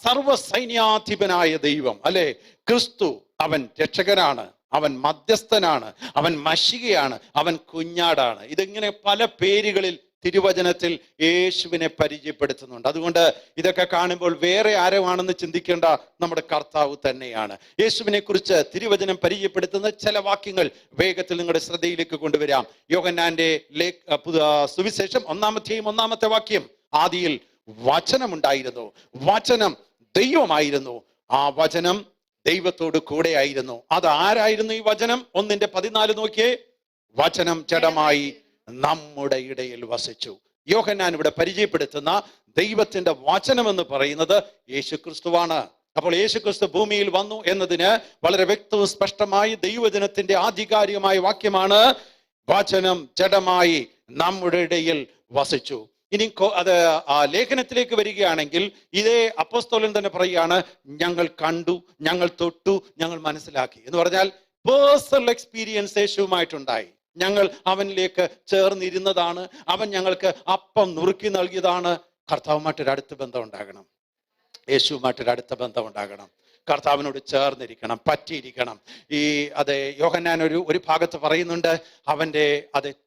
S2: സർവ്വസൈന്യാധിപനായ ദൈവം, അല്ലെ, ക്രിസ്തു, അവൻ രക്ഷകനാണ്, അവൻ മധ്യസ്ഥനാണ്, അവൻ മശികയാണ്, അവൻ കുഞ്ഞാടാണ്. ഇതിങ്ങനെ പല പേരുകളിൽ തിരുവചനത്തിൽ യേശുവിനെ പരിചയപ്പെടുത്തുന്നുണ്ട്. അതുകൊണ്ട് ഇതൊക്കെ കാണുമ്പോൾ വേറെ ആരുമാണെന്ന് ചിന്തിക്കേണ്ട, നമ്മുടെ കർത്താവ് തന്നെയാണ്. യേശുവിനെ കുറിച്ച് തിരുവചനം പരിചയപ്പെടുത്തുന്ന ചില വാക്യങ്ങൾ വേഗത്തിൽ നിങ്ങളുടെ ശ്രദ്ധയിലേക്ക് കൊണ്ടുവരാം. യോഹന്നാന്റെ സുവിശേഷം 1-ാമത്തെ വാക്യം, ആദിയിൽ വചനമുണ്ടായിരുന്നു, വചനം ദൈവമായിരുന്നു, ആ വചനം ദൈവത്തോട് കൂടെ ആയിരുന്നു. അത് ആരായിരുന്നു ഈ വചനം? 1:14 നോക്കിയേ, വചനം ജഡമായി നമ്മുടെ ഇടയിൽ വസിച്ചു. യോഹന്നാൻ ഇവിടെ പരിചയപ്പെടുത്തുന്ന ദൈവത്തിന്റെ വചനം എന്ന് പറയുന്നത് യേശുക്രിസ്തുവാണ്. അപ്പോൾ യേശുക്രിസ്തു ഭൂമിയിൽ വന്നു എന്നതിന് വളരെ വ്യക്തവും സ്പഷ്ടമായി ദൈവജനത്തിന്റെ ആധികാരികമായ വാക്യമാണ്, വചനം ജഡമായി നമ്മുടെ ഇടയിൽ വസിച്ചു. ഇനി അത് ആ ലേഖനത്തിലേക്ക് വരികയാണെങ്കിൽ ഇതേ അപ്പോസ്തലൻ തന്നെ പറയുകയാണ്, ഞങ്ങൾ കണ്ടു, ഞങ്ങൾ തൊട്ടു, ഞങ്ങൾ മനസ്സിലാക്കി എന്ന് പറഞ്ഞാൽ പേഴ്സണൽ എക്സ്പീരിയൻസ് യേശുവുമായിട്ടുണ്ടായി. ഞങ്ങൾ അവനിലേക്ക് ചേർന്നിരുന്നതാണ്, അവൻ ഞങ്ങൾക്ക് അപ്പം നുറുക്കി നൽകിയതാണ്. കർത്താവുമായിട്ടൊരു അടുത്ത ബന്ധം ഉണ്ടാകണം, യേശുവുമായിട്ടൊരു അടുത്ത ബന്ധം ഉണ്ടാകണം, കർത്താവിനോട് ചേർന്നിരിക്കണം, പറ്റിയിരിക്കണം. അതെ യോഹന്നാൻ ഒരു ഭാഗത്ത് പറയുന്നുണ്ട്, അവൻ്റെ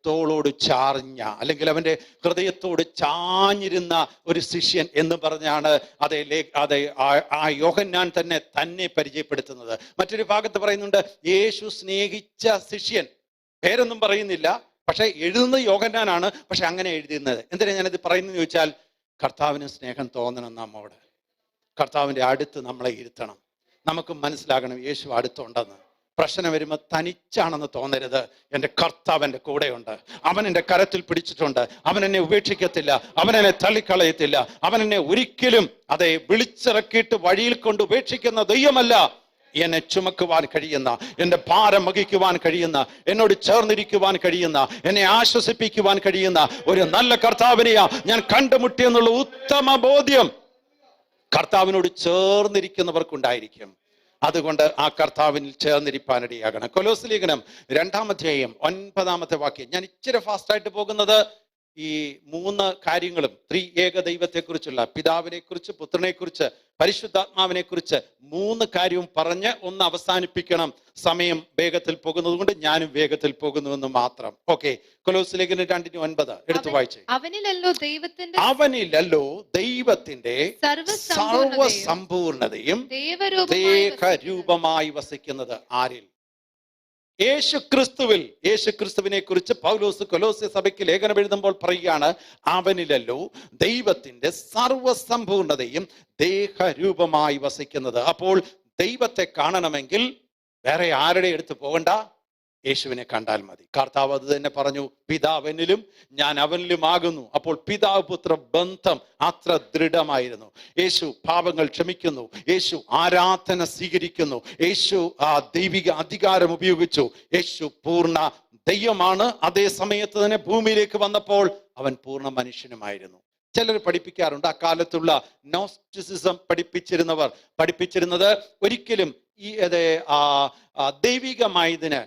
S2: തോളോട് ചാർഞ്ഞ, അല്ലെങ്കിൽ അവൻ്റെ ഹൃദയത്തോട് ചാഞ്ഞിരുന്ന ഒരു ശിഷ്യൻ എന്ന് പറഞ്ഞാണ് ആ യോഹന്നാൻ തന്നെ പരിചയപ്പെടുത്തുന്നത്. മറ്റൊരു ഭാഗത്ത് പറയുന്നുണ്ട്, യേശു സ്നേഹിച്ച ശിഷ്യൻ. പേരൊന്നും പറയുന്നില്ല, പക്ഷെ എഴുതുന്നത് യോഹന്നാനാണ്. പക്ഷെ അങ്ങനെ എഴുതുന്നത് എന്തിനാ ഞാനിത് പറയുന്നത് ചോദിച്ചാൽ, കർത്താവിന് സ്നേഹം തോന്നണം നമ്മോട്, കർത്താവിൻ്റെ അടുത്ത് നമ്മളെ ഇരുത്തണം, നമുക്ക് മനസ്സിലാകണം യേശു അടുത്തുണ്ടെന്ന്. പ്രശ്നം വരുമ്പോൾ തനിച്ചാണെന്ന് തോന്നരുത്. എൻ്റെ കർത്താവ് എൻ്റെ കൂടെയുണ്ട്, അവൻ എൻ്റെ കരത്തിൽ പിടിച്ചിട്ടുണ്ട്, അവൻ എന്നെ ഉപേക്ഷിക്കത്തില്ല, അവൻ എന്നെ തള്ളിക്കളയത്തില്ല, അവൻ എന്നെ ഒരിക്കലും വിളിച്ചിറക്കിയിട്ട് വഴിയിൽ കൊണ്ട് ഉപേക്ഷിക്കുന്ന ദൈവമല്ല. എന്നെ ചുമക്കുവാൻ കഴിയുന്ന, എൻ്റെ ഭാരം വഹിക്കുവാൻ കഴിയുന്ന, എന്നോട് ചേർന്നിരിക്കുവാൻ കഴിയുന്ന, എന്നെ ആശ്വസിപ്പിക്കുവാൻ കഴിയുന്ന ഒരു നല്ല കർത്താവിനെയാ ഞാൻ കണ്ടുമുട്ടിയെന്നുള്ള ഉത്തമ ബോധ്യം കർത്താവിനോട് ചേർന്നിരിക്കുന്നവർക്കുണ്ടായിരിക്കും. അതുകൊണ്ട് ആ കർത്താവിനിൽ ചേർന്നിരിപ്പാനിടയാകണം. കൊലോസ്യ ലേഖനം 2-ാം അധ്യായം 9-ാമത്തെ വാക്യം. ഞാൻ ഇച്ചിരി ഫാസ്റ്റായിട്ട് പോകുന്നത് ഈ 3 കാര്യങ്ങളും, ത്രിയേക ദൈവത്തെക്കുറിച്ചുള്ള, പിതാവിനെ കുറിച്ച്, പുത്രനെ കുറിച്ച്, പരിശുദ്ധാത്മാവിനെ കുറിച്ച് 3 കാര്യവും പറഞ്ഞ് ഒന്ന് അവസാനിപ്പിക്കണം. സമയം വേഗത്തിൽ പോകുന്നത് കൊണ്ട് ഞാനും വേഗത്തിൽ പോകുന്നുവെന്ന് മാത്രം. ഓക്കെ, കൊലോസ്യ ലേഖനം 2:9 എടുത്തു വായിച്ചേ.
S3: അവനിലല്ലോ
S2: ദൈവത്തിന്റെ സർവസമ്പൂർണതയും ദേഹരൂപമായി വസിക്കുന്നത്. ആരിൽ? യേശുക്രിസ്തുവിനെ കുറിച്ച് പൗലോസ് കൊലോസ്യ സഭയ്ക്ക് ലേഖനം എഴുതുമ്പോൾ പറയുകയാണ്, അവനിലല്ലോ ദൈവത്തിന്റെ സർവസമ്പൂർണതയും ദേഹരൂപമായി വസിക്കുന്നത്. അപ്പോൾ ദൈവത്തെ കാണണമെങ്കിൽ വേറെ ആരുടെ അടുത്ത് പോകണ്ട, യേശുവിനെ കണ്ടാൽ മതി. കർത്താവ് അത് തന്നെ പറഞ്ഞു, പിതാവെന്നിലും ഞാൻ അവനിലും ആകുന്നു. അപ്പോൾ പിതാവ് പുത്ര ബന്ധം അത്ര ദൃഢമായിരുന്നു. യേശു പാപങ്ങൾ ക്ഷമിക്കുന്നു, യേശു ആരാധന സ്വീകരിക്കുന്നു, യേശു ആ ദൈവിക അധികാരം ഉപയോഗിച്ചു. യേശു പൂർണ്ണ ദൈവമാണ്, അതേ സമയത്ത് തന്നെ ഭൂമിയിലേക്ക് വന്നപ്പോൾ അവൻ പൂർണ്ണ മനുഷ്യനുമായിരുന്നു. ചിലർ പഠിപ്പിക്കാറുണ്ട്, അക്കാലത്തുള്ള നോസ്റ്റിസിസം പഠിപ്പിച്ചിരുന്നത് ഒരിക്കലും ദൈവികമായതിന്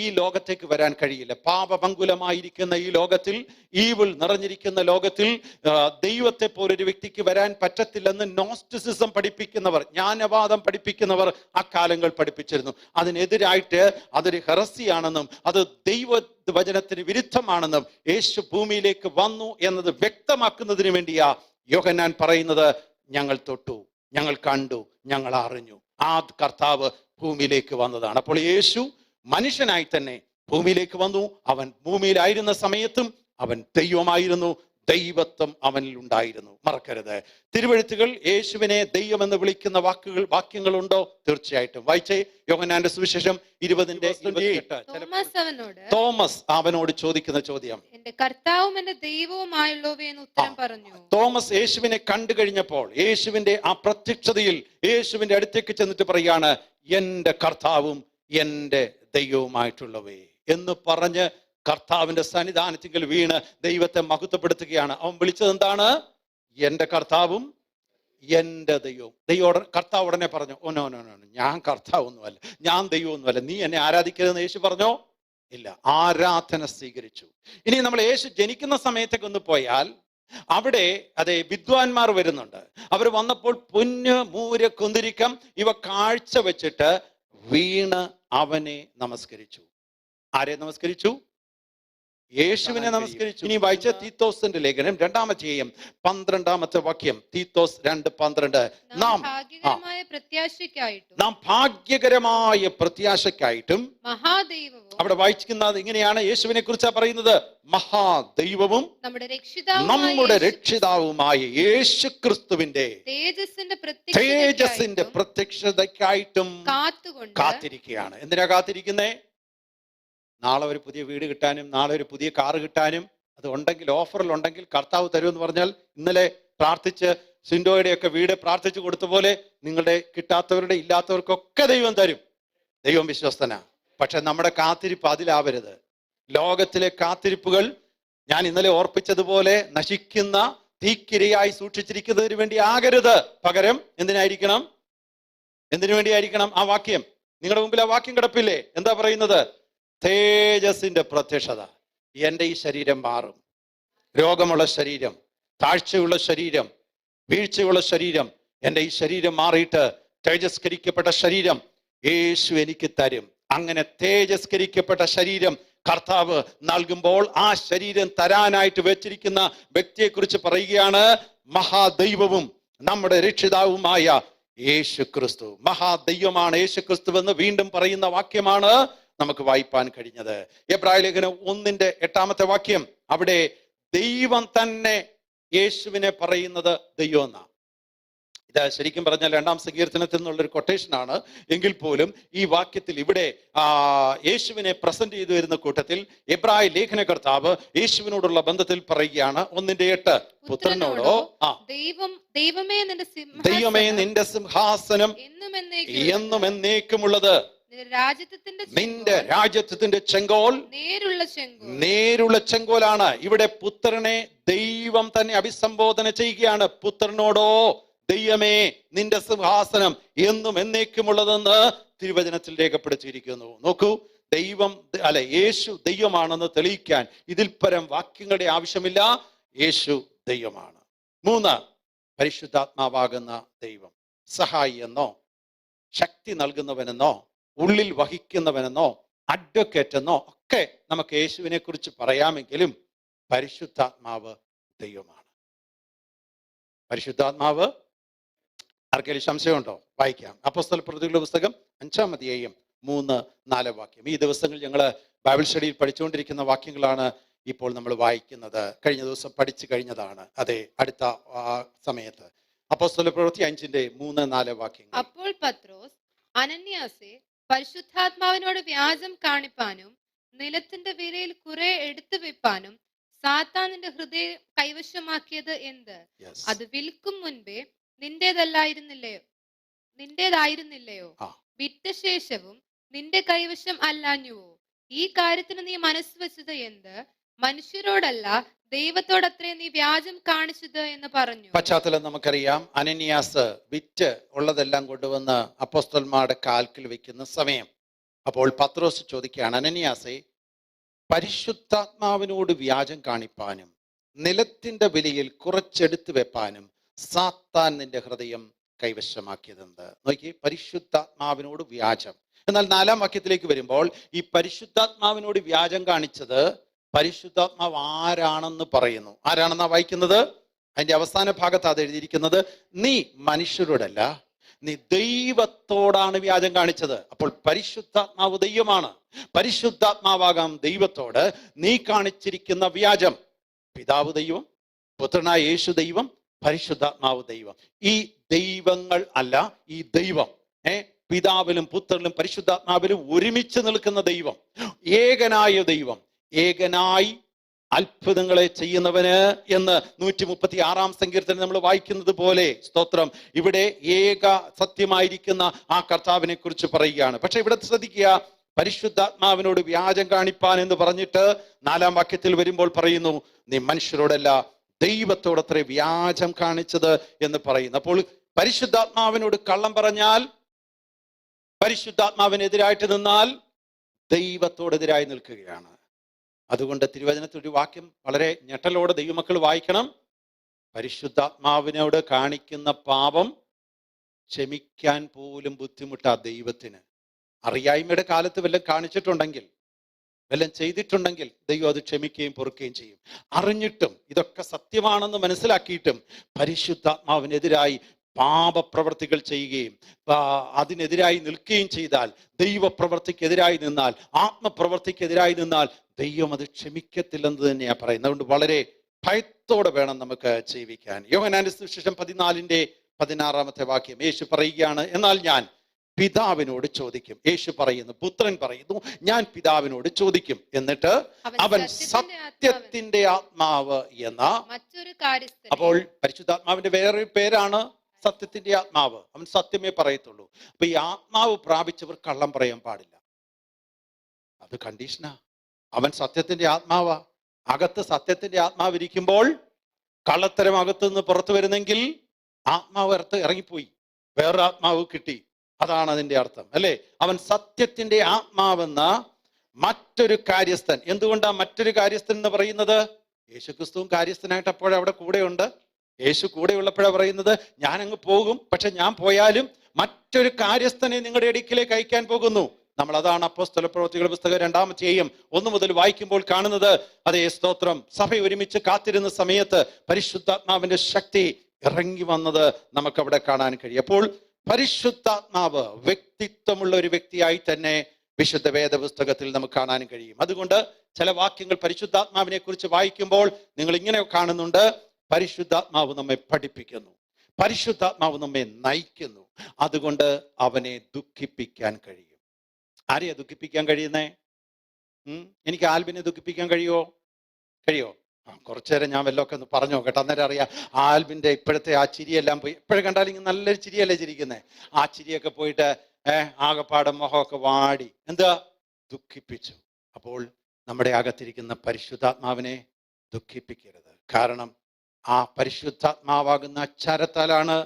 S2: ഈ ലോകത്തേക്ക് വരാൻ കഴിയില്ല. പാപപങ്കുലമായിരിക്കുന്ന ഈ ലോകത്തിൽ, ഈവിൾ നിറഞ്ഞിരിക്കുന്ന ലോകത്തിൽ ദൈവത്തെ പോലൊരു വ്യക്തിക്ക് വരാൻ പറ്റത്തില്ലെന്ന് നോസ്റ്റിസിസം പഠിപ്പിക്കുന്നവർ, ജ്ഞാനവാദം പഠിപ്പിക്കുന്നവർ അക്കാലങ്ങൾ പഠിപ്പിച്ചിരുന്നു. അതിനെതിരായിട്ട് അതൊരു ഹെറസിയാണെന്നും അത് ദൈവവചനത്തിന് വിരുദ്ധമാണെന്നും യേശു ഭൂമിയിലേക്ക് വന്നു എന്നത് വ്യക്തമാക്കുന്നതിന് വേണ്ടിയാ യോഹന്നാൻ പറയുന്നത്, ഞങ്ങൾ തൊട്ടു, ഞങ്ങൾ കണ്ടു, ഞങ്ങൾ അറിഞ്ഞു. ആ കർത്താവ് ഭൂമിയിലേക്ക് വന്നതാണ്. അപ്പോൾ യേശു മനുഷ്യനായി തന്നെ ഭൂമിയിലേക്ക് വന്നു. അവൻ ഭൂമിയിലായിരുന്ന സമയത്തും അവൻ ദൈവമായിരുന്നു, ദൈവത്വം അവനിൽ ഉണ്ടായിരുന്നു. മറക്കരുത്, തിരുവെഴുത്തുകൾ യേശുവിനെ ദൈവമെന്ന് വിളിക്കുന്ന വാക്യങ്ങളുണ്ടോ? തീർച്ചയായിട്ടും വായിച്ചേ. യോഹന്നാന്റെ സുവിശേഷം 20:28. തോമസ് അവനോട് ചോദിക്കുന്ന ചോദ്യം,
S3: എന്റെ കർത്താവും എന്റെ ദൈവവുമായുള്ളവേ എന്ന് ഉത്തരം പറഞ്ഞു.
S2: തോമസ് യേശുവിനെ കണ്ടു കഴിഞ്ഞപ്പോൾ, യേശുവിന്റെ ആ പ്രത്യക്ഷതയിൽ യേശുവിന്റെ അടുത്തേക്ക് ചെന്നിട്ട് പറയാണ്, എന്റെ കർത്താവും എന്റെ ദൈവവുമായിട്ടുള്ളവേ. എന്ന് പറഞ്ഞ് കർത്താവിന്റെ സന്നിധാനത്തിൽ വീണ് ദൈവത്തെ മഹത്വപ്പെടുത്തുകയാണ്. അവൻ വിളിച്ചത് എന്താണ്? എന്റെ കർത്താവും എന്റെ ദൈവവും. കർത്താവ് ഉടനെ പറഞ്ഞു, ഓ നോ നോ നോ, ഞാൻ കർത്താവൊന്നുമല്ല, ഞാൻ ദൈവമൊന്നുമല്ല, നീ എന്നെ ആരാധിക്കരുതെന്ന് യേശു പറഞ്ഞോ? ഇല്ല, ആരാധന സ്വീകരിച്ചു. ഇനി നമ്മൾ യേശു ജനിക്കുന്ന സമയത്തേക്ക് ഒന്ന് പോയാൽ അവിടെ അതെ വിദ്വാൻമാർ വരുന്നുണ്ട്. അവർ വന്നപ്പോൾ പൊന്ന്, മൂര്, കുന്തിരിക്കം ഇവ കാഴ്ച വെച്ചിട്ട് വീണ് അവനെ നമസ്കരിച്ചു. ആരെ നമസ്കരിച്ചു? യേശുവിനെ നമസ്കരിച്ചു. ഇനി വായിച്ച തീത്തോസിന്റെ ലേഖനം 2-ാം അധ്യായം 12-ാമത്തെ വാക്യം. തീത്തോസ് 2:12. നാം ഭാഗ്യകരമായ പ്രത്യാശയ്ക്കായിട്ടും
S3: മഹാദൈവവും,
S2: അവിടെ വായിക്കുന്നത് ഇങ്ങനെയാണ്, യേശുവിനെ കുറിച്ചാ പറയുന്നത്, മഹാദൈവവും നമ്മുടെ രക്ഷിതാവുമായ യേശു ക്രിസ്തുവിന്റെ തേജസ്സിന്റെ പ്രത്യക്ഷതയ്ക്കായിട്ടും കാത്തിരിക്കുകയാണ്. എന്തിനാ കാത്തിരിക്കുന്നേ? നാളെ ഒരു പുതിയ വീട് കിട്ടാനും, നാളെ ഒരു പുതിയ കാറ് കിട്ടാനും, അത് ഉണ്ടെങ്കിൽ, ഓഫറിലുണ്ടെങ്കിൽ കർത്താവ് തരുമെന്ന് പറഞ്ഞാൽ, ഇന്നലെ പ്രാർത്ഥിച്ച് സിൻഡോയുടെയൊക്കെ വീട് പ്രാർത്ഥിച്ചു കൊടുത്ത പോലെ നിങ്ങളുടെ കിട്ടാത്തവരുടെ, ഇല്ലാത്തവർക്കൊക്കെ ദൈവം തരും. ദൈവം വിശ്വസ്തനാ. പക്ഷെ നമ്മുടെ കാത്തിരിപ്പ് അതിലാവരുത്. ലോകത്തിലെ കാത്തിരിപ്പുകൾ ഞാൻ ഇന്നലെ ഓർപ്പിച്ചതുപോലെ നശിക്കുന്ന തീക്കിരയായി സൂക്ഷിച്ചിരിക്കുന്നതിന് വേണ്ടി ആകരുത്. പകരം എന്തിനായിരിക്കണം? എന്തിനു വേണ്ടിയായിരിക്കണം? ആ വാക്യം നിങ്ങളുടെ മുമ്പിൽ, ആ വാക്യം കിടപ്പില്ലേ? എന്താ പറയുന്നത്? തേജസ്സിന്റെ പ്രത്യക്ഷത. എൻ്റെ ഈ ശരീരം മാറും. രോഗമുള്ള ശരീരം, താഴ്ചയുള്ള ശരീരം, വീഴ്ചയുള്ള ശരീരം, എൻ്റെ ഈ ശരീരം മാറിയിട്ട് തേജസ്കരിക്കപ്പെട്ട ശരീരം യേശു എനിക്ക് തരും. അങ്ങനെ തേജസ്കരിക്കപ്പെട്ട ശരീരം കർത്താവ് നൽകുമ്പോൾ ആ ശരീരം തരാനായിട്ട് വെച്ചിരിക്കുന്ന വ്യക്തിയെക്കുറിച്ച് പറയുകയാണ്, മഹാദൈവവും നമ്മുടെ രക്ഷിതാവുമായ യേശു ക്രിസ്തു. മഹാദൈവമാണ് യേശു ക്രിസ്തു എന്ന് വീണ്ടും പറയുന്ന വാക്യമാണ് നമുക്ക് വായിപ്പാൻ കഴിഞ്ഞത്. എബ്രായ ലേഖനം 1:8 വാക്യം. അവിടെ ദൈവം തന്നെ യേശുവിനെ പറയുന്നത് ദൈവം എന്നാ. ഇത് ശരിക്കും പറഞ്ഞാൽ 2-ാം സങ്കീർത്തനത്തിൽ നിന്നുള്ളൊരു കൊട്ടേഷനാണ്. എങ്കിൽ പോലും ഈ വാക്യത്തിൽ ഇവിടെ യേശുവിനെ പ്രസന്റ് ചെയ്തു വരുന്ന കൂട്ടത്തിൽ എബ്രായ ലേഖനകർത്താവ് യേശുവിനോടുള്ള ബന്ധത്തിൽ പറയുകയാണ് 1:8, പുത്രനോടോ ദൈവമേ നിന്റെ സിംഹാസനം എന്നും എന്നേക്കുമുള്ളത്, നിന്റെ രാജ്യത്തിന്റെ ചെങ്കോൽ നേരുള്ള ചെങ്കോലാണ്. ഇവിടെ പുത്രനെ ദൈവം തന്നെ അഭിസംബോധന ചെയ്യുകയാണ്. പുത്രനോടോ ദൈവമേ നിന്റെ സിംഹാസനം എന്നും എന്നേക്കുമുള്ളതെന്ന് തിരുവചനത്തിൽ രേഖപ്പെടുത്തിയിരിക്കുന്നു. നോക്കൂ, ദൈവം യേശു ദൈവമാണെന്ന് തെളിയിക്കാൻ ഇതിൽ പരം വാക്യങ്ങളുടെ ആവശ്യമില്ല. യേശു ദൈവമാണ്. 3, പരിശുദ്ധാത്മാവാകുന്ന ദൈവം. സഹായി എന്നോ, ശക്തി നൽകുന്നവനെന്നോ, ഉള്ളിൽ വഹിക്കുന്നവനെന്നോ, അഡ്വക്കേറ്റ് എന്നോ ഒക്കെ നമുക്ക് യേശുവിനെ കുറിച്ച് പറയാമെങ്കിലും പരിശുദ്ധാത്മാവ് ദൈവമാണ്. പരിശുദ്ധാത്മാവ് ആർക്കെങ്കിലും സംശയമുണ്ടോ? വായിക്കാം. അപ്പോസ്തലപ്രവൃത്തികളുടെ പുസ്തകം 5-ാം അധ്യായം 3-4 വാക്യം. ഈ ദിവസങ്ങൾ ഞങ്ങൾ ബൈബിൾ സ്റ്റഡിയിൽ പഠിച്ചുകൊണ്ടിരിക്കുന്ന വാക്യങ്ങളാണ് ഇപ്പോൾ നമ്മൾ വായിക്കുന്നത്. കഴിഞ്ഞ ദിവസം പഠിച്ചു കഴിഞ്ഞതാണ്. അതെ, അടുത്ത സമയത്ത് അപ്പോസ്തലപ്രവൃത്തി 5:3-4 വാക്യങ്ങൾ.
S3: അപ്പോൾ പത്രോസ് അനന്യാസെ പരിശുദ്ധാത്മാവിനോട് വ്യാജം കാണിപ്പാനും നിലത്തിന്റെ വിലയിൽ കുറെ എടുത്തു വെപ്പാനും സാത്താനിന്റെ ഹൃദയം കൈവശമാക്കിയത് എന്ത്? അത് വിൽക്കും മുൻപേ നിന്റേതായിരുന്നില്ലയോ? വിറ്റ ശേഷവും നിന്റെ കൈവശം അല്ലാഞ്ഞുവോ? ഈ കാര്യത്തിന് നീ മനസ്സ് വെച്ചത് എന്ത്? മനുഷ്യരോടല്ല ദൈവത്തോടത്രേ നീ വ്യാജം കാണിച്ചത് എന്ന് പറഞ്ഞു.
S2: പശ്ചാത്തലം നമുക്കറിയാം. അനന്യാസ് വിറ്റ് ഉള്ളതെല്ലാം കൊണ്ടുവന്ന് അപ്പോസ്തലന്മാരുടെ കാൽക്കൽ വെക്കുന്ന സമയം. അപ്പോൾ പത്രോസ് ചോദിക്കുകയാണ്, അനന്യാസെ, പരിശുദ്ധാത്മാവിനോട് വ്യാജം കാണിപ്പാനും നിലത്തിന്റെ വിലയിൽ കുറച്ചെടുത്തു വെപ്പാനും സാത്താൻ നിന്റെ ഹൃദയം കൈവശമാക്കിയതെന്ത്? നോക്കി, പരിശുദ്ധാത്മാവിനോട് വ്യാജം. എന്നാൽ 4-ാം വാക്യത്തിലേക്ക് വരുമ്പോൾ ഈ പരിശുദ്ധാത്മാവിനോട് വ്യാജം കാണിച്ചത് പരിശുദ്ധാത്മാവ് ആരാണെന്ന് പറയുന്നു. ആരാണെന്നാ വായിക്കുന്നത്? അതിന്റെ അവസാന ഭാഗത്ത് അത് എഴുതിയിരിക്കുന്നത്, നീ മനുഷ്യരോടല്ല, നീ ദൈവത്തോടാണ് വ്യാജം കാണിച്ചത്. അപ്പോൾ പരിശുദ്ധാത്മാവ് ദൈവമാണ്. പരിശുദ്ധാത്മാവാകാം ദൈവത്തോട് നീ കാണിച്ചിരിക്കുന്ന വ്യാജം. പിതാവ് ദൈവം, പുത്രനായ യേശു ദൈവം, പരിശുദ്ധാത്മാവ് ദൈവം. ഈ ദൈവങ്ങൾ അല്ല, ഈ ദൈവം പിതാവിലും പുത്രനിലും പരിശുദ്ധാത്മാവിലും ഒരുമിച്ച് നിൽക്കുന്ന ദൈവം, ഏകനായ ദൈവം, ഏകനായി അത്ഭുതങ്ങളെ ചെയ്യുന്നവന് എന്ന് 136-ാം സങ്കീർത്തനം നമ്മൾ വായിക്കുന്നത് പോലെ, സ്തോത്രം, ഇവിടെ ഏക സത്യമായിരിക്കുന്ന ആ കർത്താവിനെ കുറിച്ച് പറയുകയാണ്. പക്ഷെ ഇവിടെ ശ്രദ്ധിക്കുക, പരിശുദ്ധാത്മാവിനോട് വ്യാജം കാണിപ്പാൻ എന്ന് പറഞ്ഞിട്ട് 4-ാം വാക്യത്തിൽ വരുമ്പോൾ പറയുന്നു, നീ മനുഷ്യരോടല്ല ദൈവത്തോടത്രേ വ്യാജം കാണിച്ചത് എന്ന് പറയുന്നു. അപ്പോൾ പരിശുദ്ധാത്മാവിനോട് കള്ളം പറഞ്ഞാൽ, പരിശുദ്ധാത്മാവിനെതിരായിട്ട് നിന്നാൽ ദൈവത്തോടെതിരായി നിൽക്കുകയാണ്. അതുകൊണ്ട് തിരുവചനത്തിൽ ഒരു വാക്യം വളരെ ഞെട്ടലോടെ ദൈവമക്കൾ വായിക്കണം. പരിശുദ്ധാത്മാവിനോട് കാണിക്കുന്ന പാപം ക്ഷമിക്കാൻ പോലും ബുദ്ധിമുട്ടാ ദൈവത്തിന്. അറിയായ്മയുടെ കാലത്ത് വല്ലതും കാണിച്ചിട്ടുണ്ടെങ്കിൽ, വല്ലതും ചെയ്തിട്ടുണ്ടെങ്കിൽ ദൈവം അത് ക്ഷമിക്കുകയും പൊറുക്കുകയും ചെയ്യും. അറിഞ്ഞിട്ടും ഇതൊക്കെ സത്യമാണെന്ന് മനസ്സിലാക്കിയിട്ടും പരിശുദ്ധാത്മാവിനെതിരായി പാപപ്രവർത്തികൾ ചെയ്യുകയും അതിനെതിരായി നിൽക്കുകയും ചെയ്താൽ, ദൈവപ്രവർത്തിക്കെതിരായി നിന്നാൽ, ആത്മപ്രവർത്തിക്കെതിരായി നിന്നാൽ ദൈവം അത് ക്ഷമിക്കത്തില്ലെന്ന് തന്നെയാണ് പറയുന്നത്. അതുകൊണ്ട് വളരെ ഭയത്തോടെ വേണം നമുക്ക് ജീവിക്കാൻ. യോഹന്നാന്റെ സുവിശേഷം 14-16 വാക്യം യേശു പറയുകയാണ്, എന്നാൽ ഞാൻ പിതാവിനോട് ചോദിക്കും. യേശു പറയുന്നു, പുത്രൻ പറയുന്നു, ഞാൻ പിതാവിനോട് ചോദിക്കും, എന്നിട്ട് അവൻ സത്യത്തിന്റെ ആത്മാവ് എന്ന
S3: മറ്റൊരു കാര്യസ്ഥനെ.
S2: അപ്പോൾ പരിശുദ്ധാത്മാവിന്റെ വേറൊരു പേരാണ് സത്യത്തിന്റെ ആത്മാവ്. അവൻ സത്യമേ പറയത്തുള്ളൂ. അപ്പൊ ഈ ആത്മാവ് പ്രാപിച്ചവർ കള്ളം പറയാൻ പാടില്ല. അത് കണ്ടീഷനാ. അവൻ സത്യത്തിന്റെ ആത്മാവാ. അകത്ത് സത്യത്തിന്റെ ആത്മാവ് ഇരിക്കുമ്പോൾ കള്ളത്തരം അകത്തുനിന്ന് പുറത്തു വരുന്നെങ്കിൽ ആത്മാവ് ഇറങ്ങിപ്പോയി, വേറൊരു ആത്മാവ് കിട്ടി. അതാണ് അതിന്റെ അർത്ഥം, അല്ലേ? അവൻ സത്യത്തിന്റെ ആത്മാവെന്ന മറ്റൊരു കാര്യസ്ഥൻ. എന്തുകൊണ്ടാ മറ്റൊരു കാര്യസ്ഥൻ എന്ന് പറയുന്നത്? യേശുക്രിസ്തുവും കാര്യസ്ഥനായിട്ട് അപ്പോഴവിടെ കൂടെയുണ്ട്. യേശു കൂടെ ഉള്ളപ്പോഴാണ് പറയുന്നത്, ഞാൻ അങ്ങ് പോകും, പക്ഷെ ഞാൻ പോയാലും മറ്റൊരു കാര്യസ്ഥനെ നിങ്ങളുടെ ഇടയ്ക്കിലേക്ക് അയക്കാൻ പോകുന്നു. നമ്മൾ അതാണ് അപ്പോസ്തല പ്രവൃത്തികളുടെ പുസ്തകം 2-ാം അധ്യായം 1 മുതൽ വായിക്കുമ്പോൾ കാണുന്നത്. അതേ സ്തോത്രം, സഭ ഒരുമിച്ച് കാത്തിരുന്ന സമയത്ത് പരിശുദ്ധാത്മാവിന്റെ ശക്തി ഇറങ്ങി വന്നത് നമുക്ക് അവിടെ കാണാൻ കഴിയും. അപ്പോൾ പരിശുദ്ധാത്മാവ് വ്യക്തിത്വമുള്ള ഒരു വ്യക്തിയായി തന്നെ വിശുദ്ധ വേദപുസ്തകത്തിൽ നമുക്ക് കാണാൻ കഴിയും. അതുകൊണ്ട് ചില വാക്യങ്ങൾ പരിശുദ്ധാത്മാവിനെ കുറിച്ച് വായിക്കുമ്പോൾ നിങ്ങൾ ഇങ്ങനെ കാണുന്നുണ്ട്, പരിശുദ്ധാത്മാവ് നമ്മെ പഠിപ്പിക്കുന്നു, പരിശുദ്ധാത്മാവ് നമ്മെ നയിക്കുന്നു. അതുകൊണ്ട് അവനെ ദുഃഖിപ്പിക്കാൻ കഴിയും. ആരെയാ ദുഃഖിപ്പിക്കാൻ കഴിയുന്നേ? എനിക്ക് ആൽബിനെ ദുഃഖിപ്പിക്കാൻ കഴിയോ? കുറച്ചു നേരം ഞാൻ വല്ലതൊക്കെ ഒന്ന് പറഞ്ഞു നോക്കട്ടെ, അന്നേരം അറിയാം ആൽബിന്റെ ഇപ്പോഴത്തെ ആ ചിരിയെല്ലാം പോയി. എപ്പോഴും കണ്ടാലും ഇങ്ങനെ നല്ലൊരു ചിരിയല്ലേ ചിരിക്കുന്നേ. ആ ചിരിയൊക്കെ പോയിട്ട് ആകപ്പാടം മുഖമൊക്കെ വാടി, എന്താ ദുഃഖിപ്പിച്ചു. അപ്പോൾ നമ്മുടെ അകത്തിരിക്കുന്ന പരിശുദ്ധാത്മാവിനെ ദുഃഖിപ്പിക്കരുത്. കാരണം ആ പരിശുദ്ധാത്മാവാകുന്ന അച്ചാരത്താലാണ്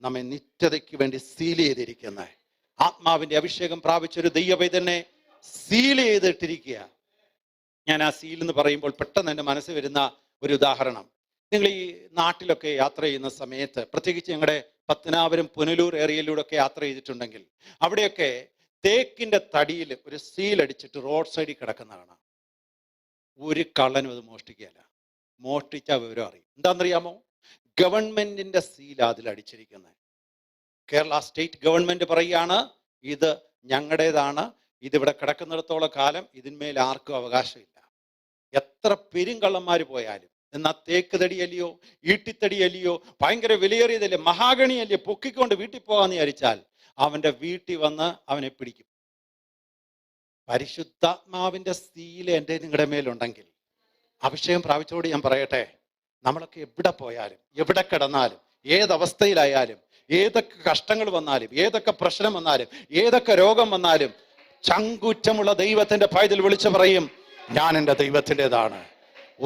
S2: നമ്മെ നിത്യതയ്ക്ക് വേണ്ടി സീൽ ചെയ്തിരിക്കുന്നത്. ആത്മാവിന്റെ അഭിഷേകം പ്രാപിച്ചൊരു ദൈവവേദനെ സീൽ ചെയ്തിട്ടിരിക്കുക. ഞാൻ ആ സീൽ എന്ന് പറയുമ്പോൾ പെട്ടെന്ന് എൻ്റെ മനസ്സിൽ വരുന്ന ഒരു ഉദാഹരണം, നിങ്ങൾ ഈ നാട്ടിലൊക്കെ യാത്ര ചെയ്യുന്ന സമയത്ത്, പ്രത്യേകിച്ച് ഞങ്ങളുടെ പത്തനാപുരം പുനലൂർ ഏരിയയിലൂടെ ഒക്കെ യാത്ര ചെയ്തിട്ടുണ്ടെങ്കിൽ, അവിടെയൊക്കെ തേക്കിന്റെ തടിയിൽ ഒരു സീൽ അടിച്ചിട്ട് റോഡ് സൈഡിൽ കിടക്കുന്ന കാണാം. ഒരു കള്ളനും അത് മോഷ്ടിക്കുകയല്ല. മോഷ്ടിച്ച വിവരം അറിയും. എന്താണെന്നറിയാമോ? ഗവൺമെന്റിന്റെ സീൽ അതിൽ അടിച്ചിരിക്കുന്നത്. കേരള സ്റ്റേറ്റ് ഗവൺമെന്റ് പറയുകയാണ്, ഇത് ഞങ്ങളുടേതാണ്, ഇതിവിടെ കിടക്കുന്നിടത്തോളം കാലം ഇതിന്മേൽ ആർക്കും അവകാശമില്ല. എത്ര പെരുങ്കള്ളന്മാർ പോയാലും, എന്നാ തേക്ക് തടിയല്ലയോ, ഈട്ടിത്തടിയല്ലയോ, ഭയങ്കര വിലയേറിയതല്ലേ, മഹാഗണിയല്ലേ, പൊക്കിക്കൊണ്ട് വീട്ടിൽ പോകാന്ന് വിചാരിച്ചാൽ അവന്റെ വീട്ടിൽ വന്ന് അവനെ പിടിക്കും. പരിശുദ്ധാത്മാവിന്റെ സീല് എൻ്റെ നിങ്ങളുടെ മേലുണ്ടെങ്കിൽ, അഭിഷേകം പ്രാപിച്ചോട് ഞാൻ പറയട്ടെ, നമ്മളൊക്കെ എവിടെ പോയാലും, എവിടെ കിടന്നാലും, ഏതവസ്ഥയിലായാലും, ഏതൊക്കെ കഷ്ടങ്ങൾ വന്നാലും, ഏതൊക്കെ പ്രശ്നം വന്നാലും, ഏതൊക്കെ രോഗം വന്നാലും, ചങ്കൂറ്റമുള്ള ദൈവത്തിന്റെ പൈതൽ വിളിച്ചു പറയും, ഞാൻ എൻ്റെ ദൈവത്തിൻ്റെതാണ്.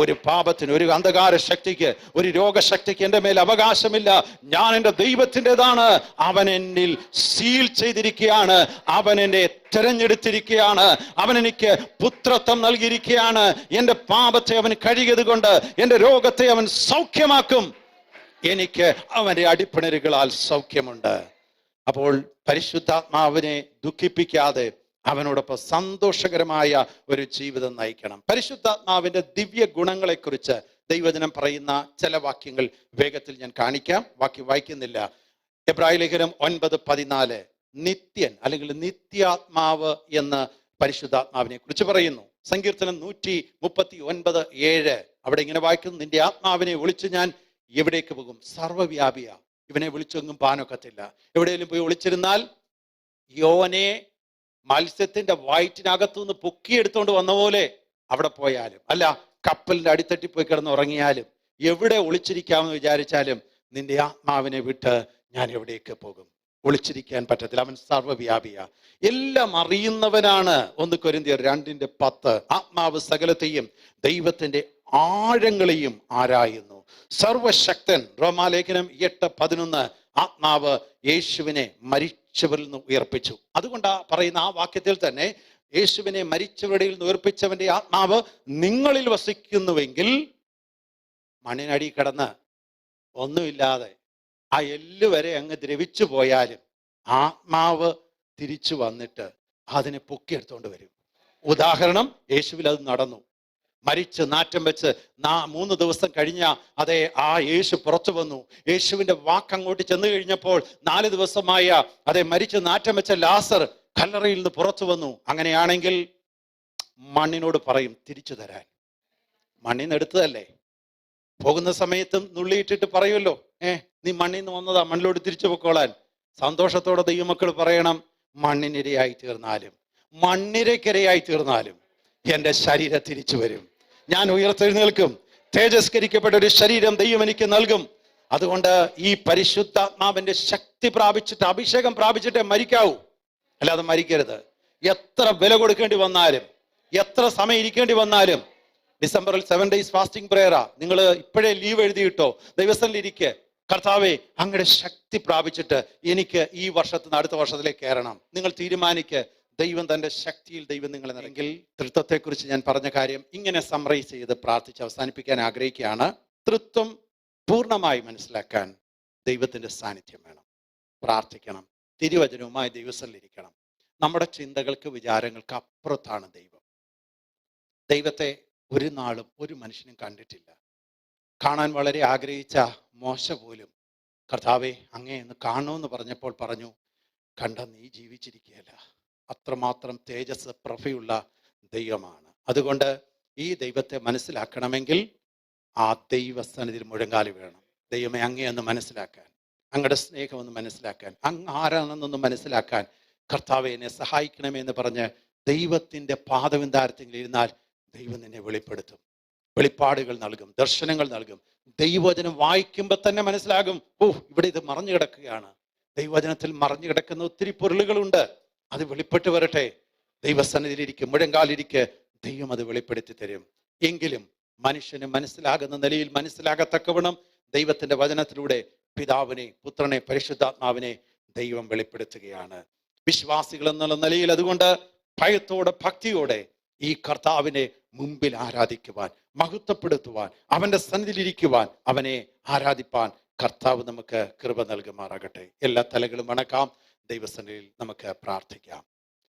S2: ഒരു പാപത്തിന്, ഒരു അന്ധകാര ശക്തിക്ക്, ഒരു രോഗശക്തിക്ക് എൻ്റെ മേൽ അവകാശമില്ല. ഞാൻ എൻ്റെ ദൈവത്തിൻ്റെതാണ്. അവൻ എന്നിൽ സീൽ ചെയ്തിരിക്കുകയാണ്, അവൻ എന്നെ തെരഞ്ഞെടുത്തിരിക്കുകയാണ്, അവൻ എനിക്ക് പുത്രത്വം നൽകിയിരിക്കുകയാണ്. എൻ്റെ പാപത്തെ അവൻ കഴുകിയത് കൊണ്ട് എൻ്റെ രോഗത്തെ അവൻ സൗഖ്യമാക്കും. എനിക്ക് അവന്റെ അടിപ്പിണരുകളാൽ സൗഖ്യമുണ്ട്. അപ്പോൾ പരിശുദ്ധാത്മാവിനെ ദുഃഖിപ്പിക്കാതെ അവനോടൊപ്പം സന്തോഷകരമായ ഒരു ജീവിതം നയിക്കണം. പരിശുദ്ധാത്മാവിന്റെ ദിവ്യ ഗുണങ്ങളെക്കുറിച്ച് ദൈവജനം പറയുന്ന ചില വാക്യങ്ങൾ വേഗത്തിൽ ഞാൻ കാണിക്കാം. വാക്യം വായിക്കുന്നില്ല. എബ്രായ ലേഖനം 9:14 നിത്യൻ അല്ലെങ്കിൽ നിത്യാത്മാവ് എന്ന് പരിശുദ്ധാത്മാവിനെ കുറിച്ച് പറയുന്നു. സങ്കീർത്തനം 139:7 അവിടെ ഇങ്ങനെ വായിക്കുന്നു, നിന്റെ ആത്മാവിനെ ഒളിച്ചു ഞാൻ എവിടേക്ക് പോകും? സർവ്വവ്യാപിയാ, ഇവനെ വിളിച്ചൊന്നും പാനൊക്കത്തില്ല. എവിടെയെങ്കിലും പോയി ഒളിച്ചിരുന്നാൽ യോനെ മത്സ്യത്തിന്റെ വയറ്റിനകത്തുനിന്ന് പൊക്കിയെടുത്തോണ്ട് വന്ന പോലെ അവിടെ പോയാലും, അല്ല കപ്പലിന്റെ അടിത്തട്ടി പോയി കിടന്ന് ഉറങ്ങിയാലും, എവിടെ ഒളിച്ചിരിക്കാമെന്ന് വിചാരിച്ചാലും നിന്റെ ആത്മാവിനെ വിട്ട് ഞാൻ എവിടേക്ക് പോകും? ഒളിച്ചിരിക്കാൻ പറ്റത്തില്ല. അവൻ സർവ്വവ്യാപിയാ, എല്ലാം അറിയുന്നവനാണ്. 1 കൊരിന്ത്യർ 2:10. ആത്മാവ് സകലത്തെയും ദൈവത്തിന്റെ ആഴങ്ങളെയും ആരായുന്നു. സർവശക്തൻ. റോമാലേഖനം 8:11. ആത്മാവ് യേശുവിനെ മരിച്ചവരിൽ നിന്ന് ഉയർപ്പിച്ചു. അതുകൊണ്ടാ പറയുന്ന ആ വാക്യത്തിൽ തന്നെ, യേശുവിനെ മരിച്ചവരുടെ നിന്ന് ഉയർപ്പിച്ചവന്റെ ആത്മാവ് നിങ്ങളിൽ വസിക്കുന്നുവെങ്കിൽ, മണ്ണിനടി കിടന്ന് ഒന്നുമില്ലാതെ ആ എല്ല് വരെ അങ്ങ് ദ്രവിച്ചു പോയാലും ആത്മാവ് തിരിച്ചു വന്നിട്ട് അതിനെ പൊക്കിയെടുത്തോണ്ട് വരും. ഉദാഹരണം, യേശുവിൽ അത് നടന്നു. മരിച്ച് നാറ്റം വെച്ച് 3 ദിവസം കഴിഞ്ഞ അതേ ആ യേശു പുറത്തു വന്നു. യേശുവിന്റെ വാക്ക് അങ്ങോട്ട് ചെന്ന് കഴിഞ്ഞപ്പോൾ 4 ദിവസമായ അതേ മരിച്ച് നാറ്റം വെച്ച ലാസർ കല്ലറയിൽ നിന്ന് പുറത്തു വന്നു. അങ്ങനെയാണെങ്കിൽ മണ്ണിനോട് പറയും തിരിച്ചു തരാൻ. മണ്ണിന്ന് എടുത്തതല്ലേ, പോകുന്ന സമയത്തും നുള്ളിയിട്ടിട്ട് പറയുമല്ലോ, നീ മണ്ണിൽ നിന്ന് വന്നതാ, മണ്ണിലോട് തിരിച്ചു പൊക്കോളാൻ. സന്തോഷത്തോടെ ദൈവമക്കൾ പറയണം, മണ്ണിനിരയായി തീർന്നാലും മണ്ണിരക്കിരയായി തീർന്നാലും എൻ്റെ ശരീരം തിരിച്ചു വരും. ഞാൻ ഉയർത്തെഴുന്നേൽക്കും. തേജസ്കരിക്കപ്പെട്ട ഒരു ശരീരം ദൈവം എനിക്ക് നൽകും. അതുകൊണ്ട് ഈ പരിശുദ്ധാത്മാവിന്റെ ശക്തി പ്രാപിച്ചിട്ട്, അഭിഷേകം പ്രാപിച്ചിട്ടേ മരിക്കാവൂ, അല്ലാതെ മരിക്കരുത്. എത്ര വില കൊടുക്കേണ്ടി വന്നാലും, എത്ര സമയം ഇരിക്കേണ്ടി വന്നാലും. ഡിസംബറിൽ 7 days ഫാസ്റ്റിംഗ് പ്രേയറാ. നിങ്ങൾ ഇപ്പോഴേ ലീവ് എഴുതിയിട്ടോ, ദിവസത്തിലിരിക്കെ, കർത്താവേ അങ്ങയുടെ ശക്തി പ്രാപിച്ചിട്ട് എനിക്ക് ഈ വർഷത്തിൽ നിന്ന് അടുത്ത വർഷത്തിലേക്ക് കയറണം. നിങ്ങൾ തീരുമാനിക്ക്. ദൈവം തന്റെ ശക്തിയിൽ ദൈവം നിങ്ങളെ നൽകി. തൃത്വത്തെക്കുറിച്ച് ഞാൻ പറഞ്ഞ കാര്യം ഇങ്ങനെ സമ്മറൈസ് ചെയ്ത് പ്രാർത്ഥിച്ച് അവസാനിപ്പിക്കാൻ ആഗ്രഹിക്കുകയാണ്. തൃത്വം പൂർണ്ണമായി മനസ്സിലാക്കാൻ ദൈവത്തിന്റെ സാന്നിധ്യം വേണം. പ്രാർത്ഥിക്കണം, തിരുവചനവുമായി ദൈവസ്ഥലിരിക്കണം. നമ്മുടെ ചിന്തകൾക്ക് വിചാരങ്ങൾക്ക് അപ്പുറത്താണ് ദൈവം. ദൈവത്തെ ഒരു നാളും ഒരു മനുഷ്യനും കണ്ടിട്ടില്ല. കാണാൻ വളരെ ആഗ്രഹിച്ച മോശ പോലും കർത്താവെ അങ്ങേ എന്ന് കാണണമെന്ന് പറഞ്ഞപ്പോൾ പറഞ്ഞു, കണ്ട നീ ജീവിച്ചിരിക്കുകയല്ല. അത്രമാത്രം തേജസ് പ്രഭയുള്ള ദൈവമാണ്. അതുകൊണ്ട് ഈ ദൈവത്തെ മനസ്സിലാക്കണമെങ്കിൽ ആ ദൈവസന്നിധിയിൽ മുഴങ്കാല് വീഴണം. ദൈവമേ അങ്ങേ എന്ന് മനസ്സിലാക്കാൻ, അങ്ങയുടെ സ്നേഹം ഒന്ന് മനസ്സിലാക്കാൻ, അങ്ങ് ആരാണെന്നൊന്ന് മനസ്സിലാക്കാൻ കർത്താവെ എന്നെ സഹായിക്കണമേ എന്ന് പറഞ്ഞ് ദൈവത്തിന്റെ പാദവിന്താരത്തിൽ ഇരുന്നാൽ ദൈവം നിന്നെ വെളിപ്പെടുത്തും, വെളിപ്പാടുകൾ നൽകും, ദർശനങ്ങൾ നൽകും. ദൈവവചനം വായിക്കുമ്പോൾ തന്നെ മനസ്സിലാകും, ഇവിടെ ഇത് മറഞ്ഞു കിടക്കുകയാണ്. ദൈവവചനത്തിൽ മറഞ്ഞു കിടക്കുന്ന ഒത്തിരി പൊരുളുകളുണ്ട്, അത് വെളിപ്പെട്ട് വരട്ടെ. ദൈവസന്നിധിയിലിരിക്കും, മുഴങ്കാലിരിക്ക്, ദൈവം അത് വെളിപ്പെടുത്തി തരും. എങ്കിലും മനുഷ്യന് മനസ്സിലാകുന്ന നിലയിൽ മനസ്സിലാകത്തക്കവണ്ണം ദൈവത്തിന്റെ വചനത്തിലൂടെ പിതാവിനെ, പുത്രനെ, പരിശുദ്ധാത്മാവിനെ ദൈവം വെളിപ്പെടുത്തുകയാണ്. വിശ്വാസികൾ എന്നുള്ള നിലയിൽ അതുകൊണ്ട് ഭയത്തോടെ, ഭക്തിയോടെ ഈ കർത്താവിനെ മുമ്പിൽ ആരാധിക്കുവാൻ, മഹത്വപ്പെടുത്തുവാൻ, അവന്റെ സന്നിധിയിലിരിക്കുവാൻ, അവനെ ആരാധിപ്പാൻ കർത്താവ് നമുക്ക് കൃപ നൽകുമാറാകട്ടെ. എല്ലാ തലകളും വണക്കാം. ദൈവസന്നിധിയിൽ നമുക്ക് പ്രാർത്ഥിക്കാം.